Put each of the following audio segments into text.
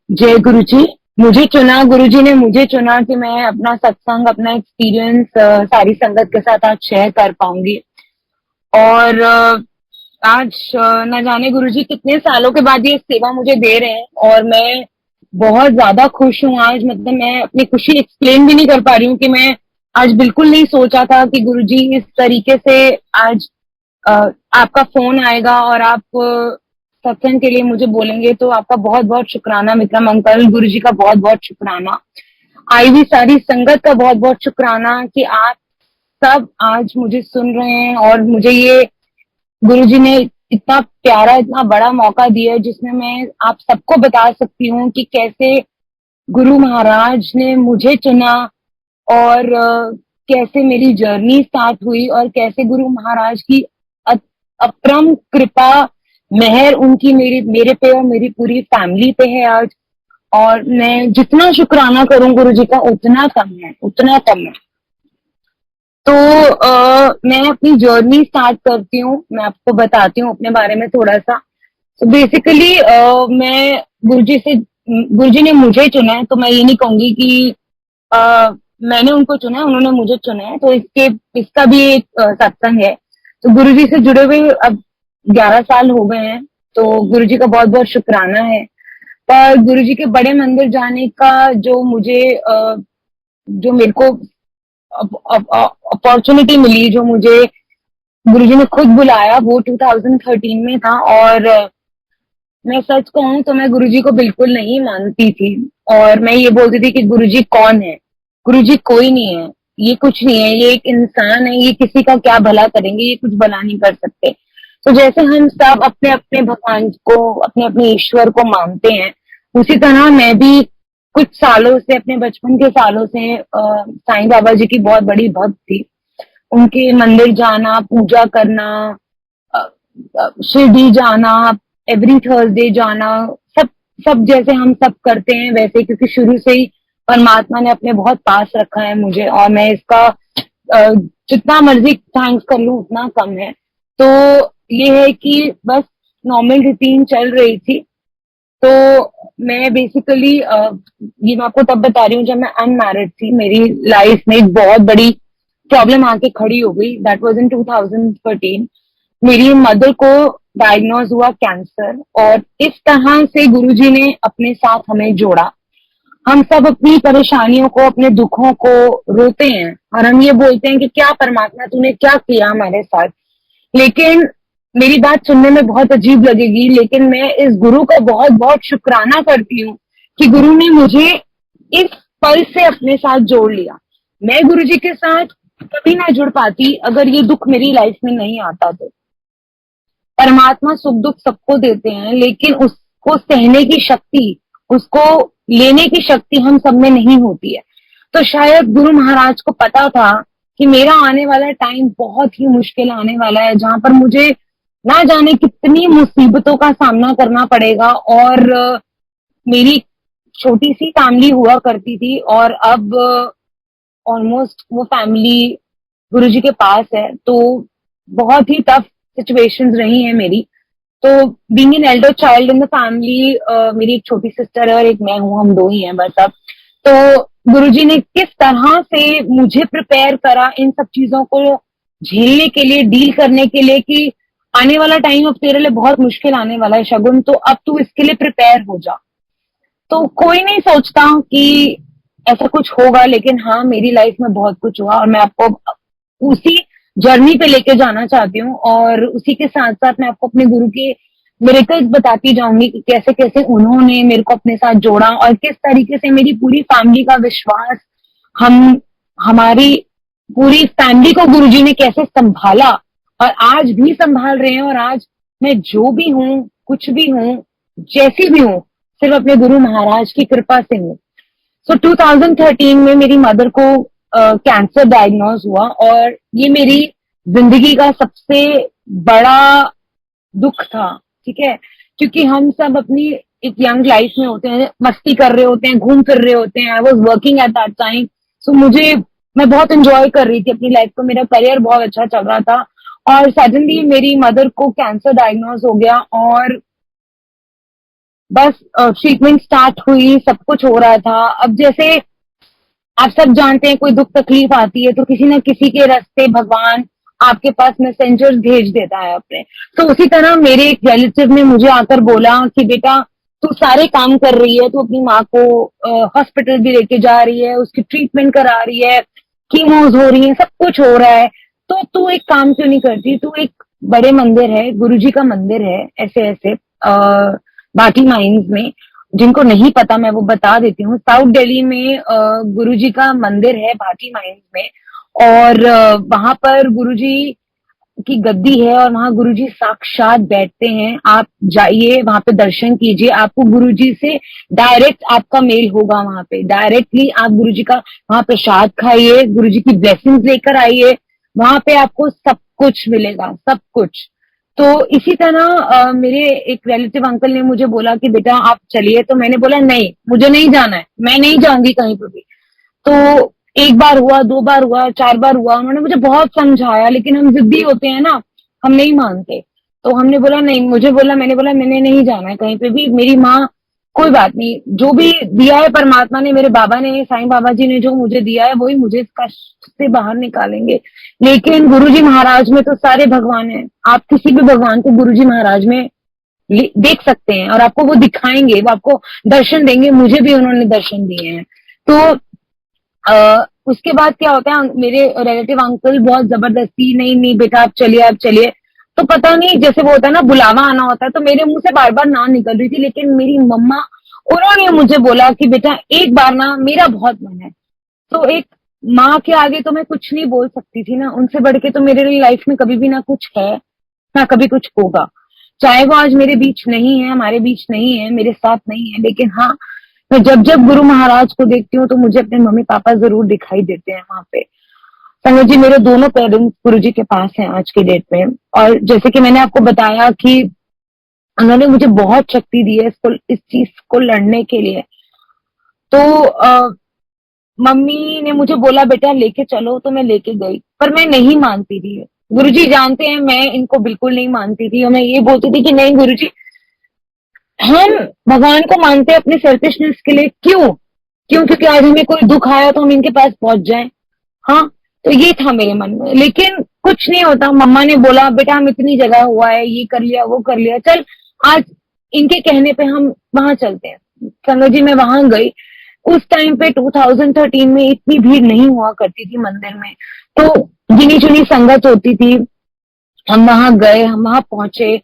जय गुरु जी। मुझे चुना, गुरु जी ने मुझे चुना कि मैं अपना सत्संग, अपना एक्सपीरियंस सारी संगत के साथ आज शेयर कर पाऊंगी। और आज न जाने गुरु जी कितने सालों के बाद ये सेवा मुझे दे रहे हैं और मैं बहुत ज्यादा खुश हूँ आज। मतलब मैं अपनी खुशी एक्सप्लेन भी नहीं कर पा रही हूँ कि मैं आज बिल्कुल नहीं सोचा था कि गुरु जी इस तरीके से आज अ, आपका फोन आएगा और आप सत्संग के लिए मुझे बोलेंगे। तो आपका बहुत बहुत शुक्राना विक्रम अंकल, गुरु जी का बहुत बहुत शुक्राना, आई हुई सारी संगत का बहुत बहुत शुक्राना कि आप सब आज मुझे सुन रहे हैं। और मुझे ये गुरु जी ने इतना प्यारा, इतना बड़ा मौका दिया है जिसमें मैं आप सबको बता सकती हूँ कि कैसे गुरु महाराज ने मुझे चुना और कैसे मेरी जर्नी स्टार्ट हुई और कैसे गुरु महाराज की अपरम कृपा, मेहर उनकी मेरे पे और मेरी पूरी फैमिली पे है आज। और मैं जितना शुक्राना करूं गुरु जी का उतना कम है, उतना कम है। तो मैं अपनी जर्नी स्टार्ट करती हूँ, मैं आपको बताती हूँ अपने बारे में थोड़ा सा। तो बेसिकली मैं गुरु जी ने मुझे चुना है, तो मैं ये नहीं कहूंगी कि मैंने उनको चुना है, उन्होंने मुझे चुना है। तो इसका भी एक सत्संग है। तो गुरु जी से जुड़े हुए अब 11 साल हो गए हैं। तो गुरु जी का बहुत बहुत शुक्राना है। पर गुरु जी के बड़े मंदिर जाने का जो मेरे को अपॉर्चुनिटी मिली, जो मुझे गुरुजी ने खुद बुलाया, वो 2013 में था। और मैं सच कहूं तो मैं गुरुजी को बिल्कुल नहीं मानती थी और मैं ये बोलती थी कि गुरुजी कौन है, गुरुजी कोई नहीं है, ये कुछ नहीं है, ये एक इंसान है, ये किसी का क्या भला करेंगे, ये कुछ भला नहीं कर सकते। तो जैसे हम सब अपने अपने भगवान को, अपने अपने ईश्वर को मानते हैं, उसी तरह मैं भी कुछ सालों से, अपने बचपन के सालों से साईं बाबा जी की बहुत बड़ी भक्त थी। उनके मंदिर जाना, पूजा करना, शिरडी जाना, एवरी थर्सडे जाना, सब सब जैसे हम सब करते हैं वैसे, क्योंकि शुरू से ही परमात्मा ने अपने बहुत पास रखा है मुझे और मैं इसका जितना मर्जी थैंक्स कर लूं उतना कम है। तो ये है कि बस नॉर्मल रूटीन चल रही थी। तो मैं बेसिकली ये मैं आपको तब बता रही हूँ जब मैं अनमैरिड थी। मेरी लाइफ में एक बहुत बड़ी प्रॉब्लम आके खड़ी हो गई। That was in 2013। मेरी मदर को डायग्नोज हुआ कैंसर और इस तरह से गुरुजी ने अपने साथ हमें जोड़ा। हम सब अपनी परेशानियों को, अपने दुखों को रोते हैं और हम ये बोलते हैं कि क्या परमात्मा तूने क्या किया हमारे साथ। लेकिन मेरी बात सुनने में बहुत अजीब लगेगी, लेकिन मैं इस गुरु का बहुत बहुत शुक्राना करती हूँ कि गुरु ने मुझे इस पल से अपने साथ जोड़ लिया। मैं गुरु जी के साथ कभी ना जुड़ पाती अगर ये दुख मेरी लाइफ में नहीं आता। तो परमात्मा सुख दुख सबको देते हैं, लेकिन उसको सहने की शक्ति, उसको लेने की शक्ति हम सब में नहीं होती है। तो शायद गुरु महाराज को पता था कि मेरा आने वाला टाइम बहुत ही मुश्किल आने वाला है, जहां पर मुझे ना जाने कितनी मुसीबतों का सामना करना पड़ेगा। और मेरी छोटी सी फैमिली हुआ करती थी और अब ऑलमोस्ट वो फैमिली गुरुजी के पास है। तो बहुत ही टफ सिचुएशंस रही हैं मेरी। तो being an elder child in the family, मेरी एक छोटी सिस्टर है और एक मैं हूँ, हम दो ही हैं बस अब। तो गुरुजी ने किस तरह से मुझे प्रिपेयर करा इन सब चीजों को झेलने के लिए, डील करने के लिए, कि आने वाला टाइम अब तेरे लिए बहुत मुश्किल आने वाला है शगुन, तो अब तू इसके लिए प्रिपेयर हो जा। तो कोई नहीं सोचता कि ऐसा कुछ होगा, लेकिन हाँ मेरी लाइफ में बहुत कुछ हुआ और मैं आपको उसी जर्नी पे लेके जाना चाहती हूँ। और उसी के साथ साथ मैं आपको अपने गुरु के मिरेकल्स बताती जाऊंगी कि कैसे कैसे उन्होंने मेरे को अपने साथ जोड़ा और किस तरीके से मेरी पूरी फैमिली का विश्वास, हम हमारी पूरी फैमिली को गुरुजी ने कैसे संभाला और आज भी संभाल रहे हैं। और आज मैं जो भी हूँ, कुछ भी हूँ, जैसी भी हूँ, सिर्फ अपने गुरु महाराज की कृपा से हूँ। सो 2013 में मेरी मदर को कैंसर डायग्नोज हुआ और ये मेरी जिंदगी का सबसे बड़ा दुख था। ठीक है, क्योंकि हम सब अपनी एक यंग लाइफ में होते हैं, मस्ती कर रहे होते हैं, घूम फिर रहे होते हैं। I was working at that time. So मैं बहुत इंजॉय कर रही थी अपनी लाइफ को, मेरा करियर बहुत अच्छा चल रहा था। और सडनली मेरी मदर को कैंसर डायग्नोज हो गया और बस ट्रीटमेंट स्टार्ट हुई, सब कुछ हो रहा था। अब जैसे आप सब जानते हैं, कोई दुख तकलीफ आती है तो किसी न किसी के रास्ते भगवान आपके पास मैसेंजर्स भेज देता है अपने। तो उसी तरह मेरे एक रिलेटिव ने मुझे आकर बोला कि बेटा तू सारे काम कर रही है, तू अपनी माँ को हॉस्पिटल भी लेके जा रही है, उसकी ट्रीटमेंट करा रही है, कीमोज हो रही है, सब कुछ हो रहा है, तो तू एक काम क्यों नहीं करती? तू एक बड़े मंदिर है, गुरुजी का मंदिर है, ऐसे ऐसे भाटी माइंस में, जिनको नहीं पता मैं वो बता देती हूँ। साउथ दिल्ली में गुरुजी का मंदिर है भाटी माइंस में, और वहां पर गुरुजी की गद्दी है और वहां गुरुजी साक्षात बैठते हैं। आप जाइए, वहां पे दर्शन कीजिए, आपको गुरुजी से डायरेक्ट आपका मेल होगा। वहां पे डायरेक्टली आप गुरुजी का वहां प्रसाद खाइए, गुरुजी की ब्लेसिंग्स लेकर आइए, वहां पे आपको सब कुछ मिलेगा, सब कुछ। तो इसी तरह मेरे एक रिलेटिव अंकल ने मुझे बोला कि बेटा आप चलिए, तो मैंने बोला नहीं, मुझे नहीं जाना है, मैं नहीं जाऊंगी कहीं पर भी। तो एक बार हुआ, दो बार हुआ, चार बार हुआ, उन्होंने मुझे बहुत समझाया, लेकिन हम जिद्दी होते हैं ना, हम नहीं मानते। तो हमने बोला नहीं, मुझे बोला, मैंने बोला मैंने नहीं जाना है कहीं पे भी। मेरी माँ, कोई बात नहीं, जो भी दिया है परमात्मा ने, मेरे बाबा ने, साईं बाबा जी ने जो मुझे दिया है वही मुझे इस कष्ट से बाहर निकालेंगे। लेकिन गुरुजी महाराज में तो सारे भगवान हैं। आप किसी भी भगवान को गुरुजी महाराज में देख सकते हैं, और आपको वो दिखाएंगे, वो आपको दर्शन देंगे। मुझे भी उन्होंने दर्शन दिए हैं। तो उसके बाद क्या होता है, मेरे रिलेटिव अंकल बहुत जबरदस्ती, नहीं नहीं बेटा आप चलिए, आप चलिए। तो पता नहीं, जैसे वो होता है ना, बुलावा आना होता है, तो मेरे मुंह से बार बार ना निकल रही थी। लेकिन मेरी मम्मा, उन्होंने मुझे बोला कि बेटा एक बार ना, मेरा बहुत मन है। तो एक माँ के आगे तो मैं कुछ नहीं बोल सकती थी ना, उनसे बढ़ के तो मेरे लिए लाइफ में कभी भी ना कुछ है, ना कभी कुछ होगा। चाहे वो आज मेरे बीच नहीं है, हमारे बीच नहीं है, मेरे साथ नहीं है, लेकिन हाँ, मैं जब जब गुरु महाराज को देखती हूँ तो मुझे अपने मम्मी पापा जरूर दिखाई देते हैं वहां पे। संगत जी, मेरे दोनों पेरेंट्स गुरु जी के पास हैं आज की डेट में। और जैसे कि मैंने आपको बताया कि उन्होंने मुझे बहुत शक्ति दी है इसको, इस चीज को लड़ने के लिए। तो मम्मी ने मुझे बोला बेटा लेके चलो, तो मैं लेके गई, पर मैं नहीं मानती थी। गुरुजी जानते हैं मैं इनको बिल्कुल नहीं मानती थी, और मैं ये बोलती थी कि नहीं गुरुजी, हम भगवान को मानते हैं अपने सेल्फिशनेस के लिए। क्यों? क्यों? क्योंकि आज हमें कोई दुख आया तो हम इनके पास पहुंच जाएं। हाँ, तो ये था मेरे मन में, लेकिन कुछ नहीं होता। मम्मा ने बोला बेटा हम इतनी जगह हुआ है, ये कर लिया, वो कर लिया, चल आज इनके कहने पे हम वहां चलते हैं। संगत जी, मैं वहां गई। उस टाइम पे 2013 में इतनी भीड़ नहीं हुआ करती थी मंदिर में, तो गिनी चुनी संगत होती थी। हम वहां गए, हम वहां पहुंचे।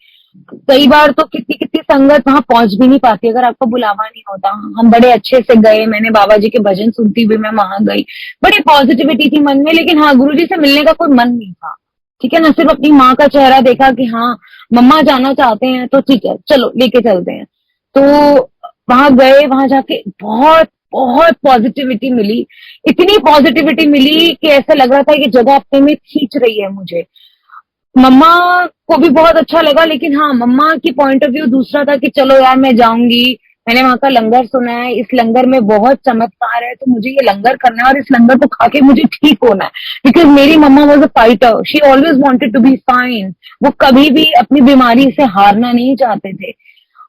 कई बार तो कितनी कितनी संगत वहां पहुंच भी नहीं पाती अगर आपका बुलावा नहीं होता। हम बड़े अच्छे से गए, मैंने बाबा जी के भजन सुनती हुई मैं वहां गई। बड़ी पॉजिटिविटी थी मन में, लेकिन हाँ, गुरु जी से मिलने का कोई मन नहीं था। ठीक है ना, सिर्फ अपनी माँ का चेहरा देखा कि हाँ मम्मा जाना चाहते हैं, तो ठीक है चलो लेके चलते हैं। तो वहां गए, वहां जाके बहुत बहुत पॉजिटिविटी मिली। इतनी पॉजिटिविटी मिली कि ऐसा लग रहा था कि जगह अपने में खींच रही है मुझे। मम्मा को भी बहुत अच्छा लगा, लेकिन हाँ, मम्मा की पॉइंट ऑफ व्यू दूसरा था कि चलो यार मैं जाऊंगी, मैंने वहां का लंगर सुना है, इस लंगर में बहुत चमत्कार है, तो मुझे ये लंगर करना है और इस लंगर को खा के मुझे ठीक होना है। बिकॉज मेरी मम्मा was a fighter, she always wanted to be fine. वो कभी भी अपनी बीमारी से हारना नहीं चाहते थे।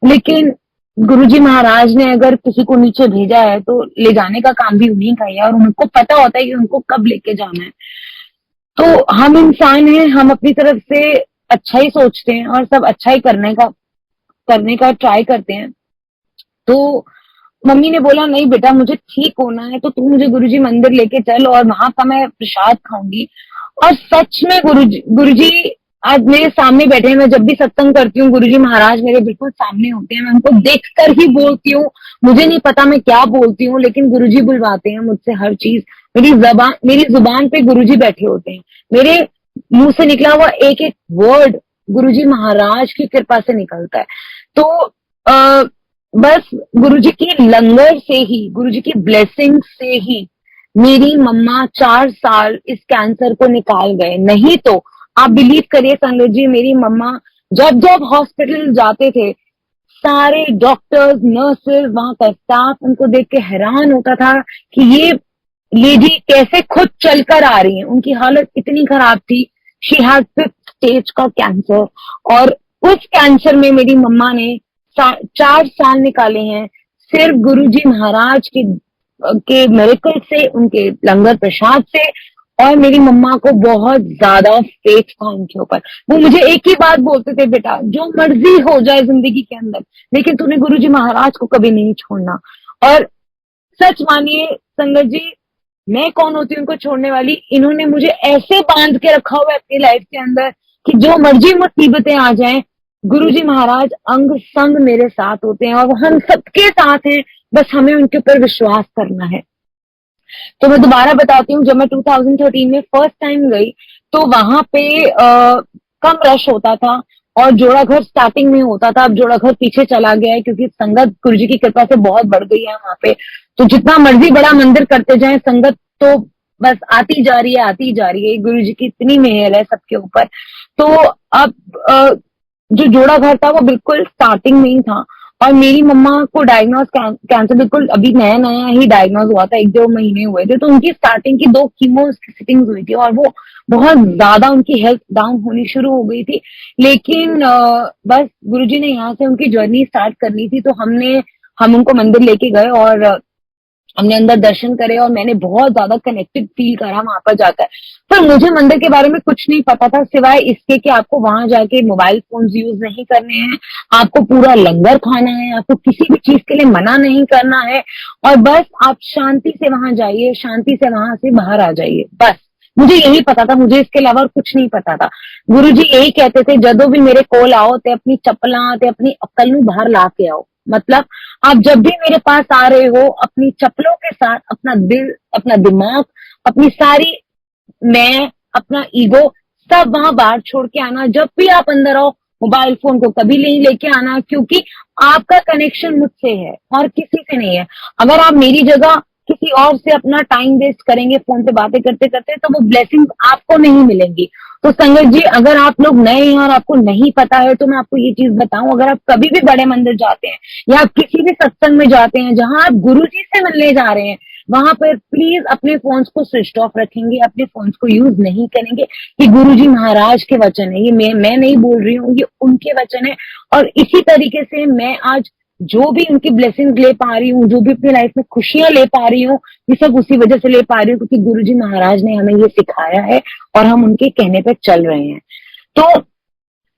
लेकिन गुरुजी महाराज ने अगर किसी को नीचे भेजा है तो ले जाने का काम भी उन्हीं का ही है, और उनको पता होता है कि उनको कब लेके जाना है। तो हम इंसान हैं, हम अपनी तरफ से अच्छा ही सोचते हैं और सब अच्छा ही करने का ट्राई करते हैं। तो मम्मी ने बोला नहीं बेटा मुझे ठीक होना है, तो तू मुझे गुरुजी मंदिर लेके चल और वहां का मैं प्रसाद खाऊंगी। और सच में गुरुजी आज मेरे सामने बैठे हैं। मैं जब भी सत्संग करती हूँ गुरुजी महाराज मेरे बिल्कुल सामने होते हैं, मैं उनको देखकर ही बोलती हूँ। मुझे नहीं पता मैं क्या बोलती हूँ, लेकिन गुरुजी बुलवाते हैं मुझसे हर चीज। मेरी जुबान पे गुरुजी बैठे होते हैं। मेरे मुंह से निकला हुआ एक एक वर्ड गुरुजी महाराज की कृपा से निकलता है। तो बस गुरुजी की लंगर से ही, गुरुजी की ब्लेसिंग से ही मेरी मम्मा 4 साल इस कैंसर को निकाल गए। नहीं तो आप बिलीव करिए संगत जी, मेरी मम्मा जब जब हॉस्पिटल जाते थे, सारे डॉक्टर्स, नर्सेस, वहां का स्टाफ उनको देख के हैरान होता था कि ये लेडी कैसे खुद चलकर आ रही है। उनकी हालत इतनी खराब थी। शी हैड 5th स्टेज का कैंसर, और उस कैंसर में मेरी मम्मा ने 4 साल निकाले हैं सिर्फ गुरुजी महाराज के मिरेकल से, उनके लंगर प्रसाद से। और मेरी मम्मा को बहुत ज्यादा फेथ था उनके ऊपर। वो मुझे एक ही बात बोलते थे, बेटा जो मर्जी हो जाए जिंदगी के अंदर, लेकिन तूने गुरुजी महाराज को कभी नहीं छोड़ना। और सच मानिए संगत जी, मैं कौन होती हूँ उनको छोड़ने वाली। इन्होंने मुझे ऐसे बांध के रखा हुआ है अपनी लाइफ के अंदर कि जो मर्जी मुसीबतें आ जाएं, गुरुजी महाराज अंग संग मेरे साथ होते हैं और वो हम सबके साथ हैं। बस हमें उनके ऊपर विश्वास करना है। तो मैं दोबारा बताती हूँ, जब मैं 2013 में फर्स्ट टाइम गई तो वहां पे कम रश होता था और जोड़ा घर स्टार्टिंग में होता था। अब जोड़ा घर पीछे चला गया है क्योंकि संगत गुरुजी की कृपा से बहुत बढ़ गई है वहां पे। तो जितना मर्जी बड़ा मंदिर करते जाए, संगत तो बस आती जा रही है, आती जा रही है। गुरुजी की इतनी मेहर है सबके ऊपर। तो अब जो जोड़ा घर था वो बिल्कुल स्टार्टिंग में ही था और मेरी मम्मा को डायग्नोज कैंसर बिल्कुल अभी नया नया ही डायग्नोज हुआ था, 1-2 महीने हुए थे। तो उनकी स्टार्टिंग की 2 कीमो सिटिंग्स हुई थी और वो बहुत ज्यादा उनकी हेल्थ डाउन होनी शुरू हो गई थी। लेकिन बस गुरुजी ने यहाँ से उनकी जर्नी स्टार्ट करनी थी, तो हम उनको मंदिर लेके गए और हमने अंदर दर्शन करे और मैंने बहुत ज्यादा कनेक्टेड फील करा वहां पर जाकर। पर मुझे मंदिर के बारे में कुछ नहीं पता था सिवाय इसके कि आपको वहां जाके मोबाइल फोन यूज नहीं करने हैं, आपको पूरा लंगर खाना है, आपको किसी भी चीज के लिए मना नहीं करना है और बस आप शांति से वहां जाइए, शांति से वहां से बाहर आ जाइए। बस मुझे यही पता था, मुझे इसके अलावा और कुछ नहीं पता था। गुरुजी यही कहते थे, जदों भी मेरे कोल आओ ते अपनी चप्पलां ते अपनी अक्ल नू बाहर ला के आओ। मतलब आप जब भी मेरे पास आ रहे हो, अपनी चप्पलों के साथ अपना दिल, अपना दिमाग, अपनी सारी मैं, अपना ईगो सब वहां बाहर छोड़ के आना। जब भी आप अंदर आओ, मोबाइल फोन को कभी नहीं लेके आना, क्योंकि आपका कनेक्शन मुझसे है और किसी से नहीं है। अगर आप मेरी जगह किसी और से अपना टाइम वेस्ट करेंगे फोन पे बातें करते करते, तो वो ब्लेसिंग्स आपको नहीं मिलेंगी। तो संगत जी, अगर आप लोग नए हैं और आपको नहीं पता है तो मैं आपको ये चीज बताऊं, अगर आप कभी भी बड़े मंदिर जाते हैं या आप किसी भी सत्संग में जाते हैं जहां आप गुरु जी से मिलने जा रहे हैं, वहां पर प्लीज अपने फोन्स को स्विच ऑफ रखेंगे, अपने फोन्स को यूज नहीं करेंगे। ये गुरु जी महाराज के वचन है, ये मैं नहीं बोल रही हूँ, ये उनके वचन है। और इसी तरीके से मैं आज जो भी उनकी ब्लेसिंग्स ले पा रही हूँ, जो भी अपनी लाइफ में खुशियां ले पा रही हूँ, ये सब उसी वजह से ले पा रही हूँ क्योंकि गुरुजी महाराज ने हमें ये सिखाया है और हम उनके कहने पर चल रहे हैं। तो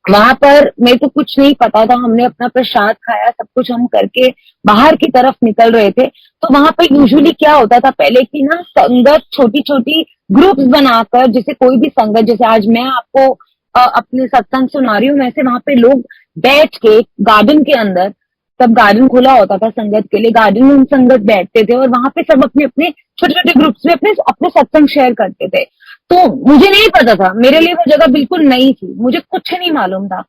वहां पर मेरे को कुछ नहीं पता था, हमने अपना प्रसाद खाया, सब कुछ हम करके बाहर की तरफ निकल रहे थे। तो वहां पर यूजुअली क्या होता था पहले की ना, संगत छोटी छोटी ग्रुप्स बनाकर, जैसे कोई भी संगत, जैसे आज मैं आपको अपने सत्संग सुना रही हूँ, वैसे वहां पे लोग बैठ के गार्डन के अंदर, तब गार्डन खुला होता था संगत के लिए, गार्डन में हम संगत बैठते थे और वहां पे सब अपने अपने छोटे छोटे ग्रुप्स में अपने अपने सत्संग शेयर करते थे। तो मुझे नहीं पता था, मेरे लिए वो जगह बिल्कुल नई थी, मुझे कुछ नहीं मालूम था।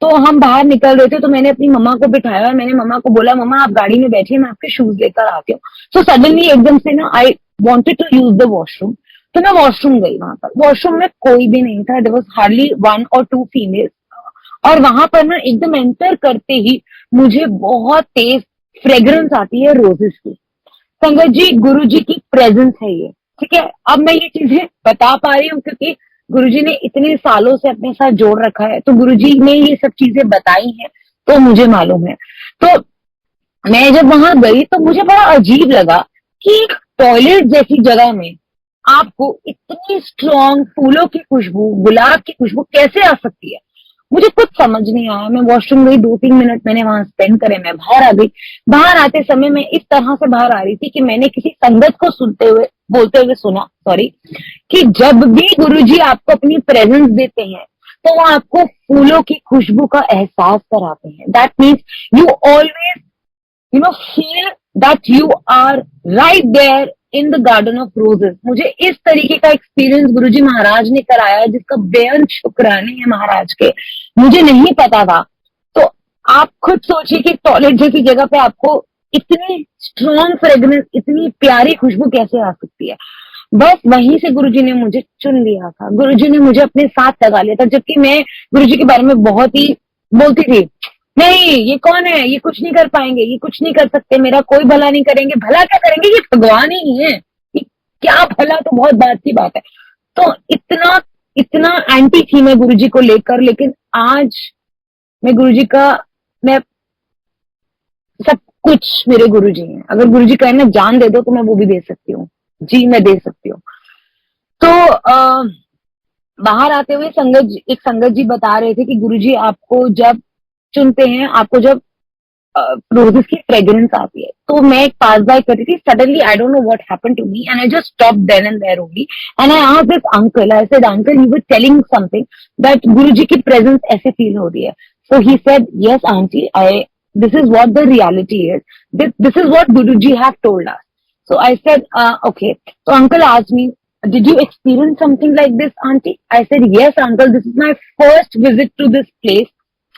तो हम बाहर निकल रहे थे तो मैंने अपनी मम्मा को बिठाया और मैंने मम्मा को बोला, मम्मा आप गाड़ी में बैठिए, मैं आपके शूज लेकर आती हूँ। सो सडनली एकदम से ना I wanted to use the washroom, तो मैं वॉशरूम गई। वहां पर वॉशरूम में कोई भी नहीं था, there was hardly 1 or 2 females. और वहां पर ना एकदम एंटर करते ही मुझे बहुत तेज फ्रेग्रेंस आती है रोजेस की। संगत जी, गुरु जी की प्रेजेंस है ये, ठीक है। अब मैं ये चीजें बता पा रही हूँ क्योंकि गुरुजी ने इतने सालों से अपने साथ जोड़ रखा है, तो गुरुजी ने ये सब चीजें बताई हैं तो मुझे मालूम है। तो मैं जब वहां गई तो मुझे बड़ा अजीब लगा कि टॉयलेट जैसी जगह में आपको इतनी स्ट्रॉन्ग फूलों की खुशबू, गुलाब की खुशबू कैसे आ सकती है। मुझे कुछ समझ नहीं आया। मैं वॉशरूम गई, 2-3 मिनट मैंने वहां स्पेंड करे, मैं बाहर आ गई। बाहर आते समय मैं इस तरह से बाहर आ रही थी कि मैंने किसी संगत को सुनते हुए बोलते हुए सुना, सॉरी, कि जब भी गुरुजी आपको अपनी प्रेजेंस देते हैं तो वो आपको फूलों की खुशबू का एहसास कराते हैं। That means you always feel that you are right there in the garden of roses। मुझे इस तरीके का एक्सपीरियंस गुरुजी महाराज ने कराया जिसका बेअंत शुक्राने है महाराज के, मुझे नहीं पता था। तो आप खुद सोचिए कि टॉयलेट जैसी जगह पे आपको इतनी स्ट्रॉन्ग फ्रेग्रेंस, इतनी प्यारी खुशबू कैसे आ सकती है। बस वहीं से गुरुजी ने मुझे चुन लिया था, गुरुजी ने मुझे अपने साथ लगा लिया था। जबकि मैं गुरुजी के बारे में बहुत ही बोलती थी, नहीं ये कौन है, ये कुछ नहीं कर पाएंगे, ये कुछ नहीं कर सकते, मेरा कोई भला नहीं करेंगे। भला क्या करेंगे, ये भगवान ही है, ये क्या भला, तो बहुत बात की बात है। तो इतना इतना एंटी थी मैं गुरुजी को लेकर। लेकिन आज मैं गुरुजी का, मैं सब कुछ मेरे गुरुजी हैं। अगर गुरुजी कहें ना जान दे दो तो मैं वो भी दे सकती हूँ। जी मैं दे सकती हूँ। तो बाहर आते हुए एक संगत जी बता रहे थे कि गुरुजी आपको जब चुनते हैं, आपको जब रोजेस की फ्रेग्रेंस आती है। तो मैं एक पास बाय कर रही थी, suddenly I don't know what happened to me and I just stop then and there only and I asked this uncle, I said uncle you were telling something that Guruji की presence ऐसे feel हो रही है। So he said yes aunty, I this is what the reality is. This is what Guruji have told us. So I said, okay. So uncle asked me, did you experience something like this, auntie? I said, yes, uncle. This is my first visit to this place.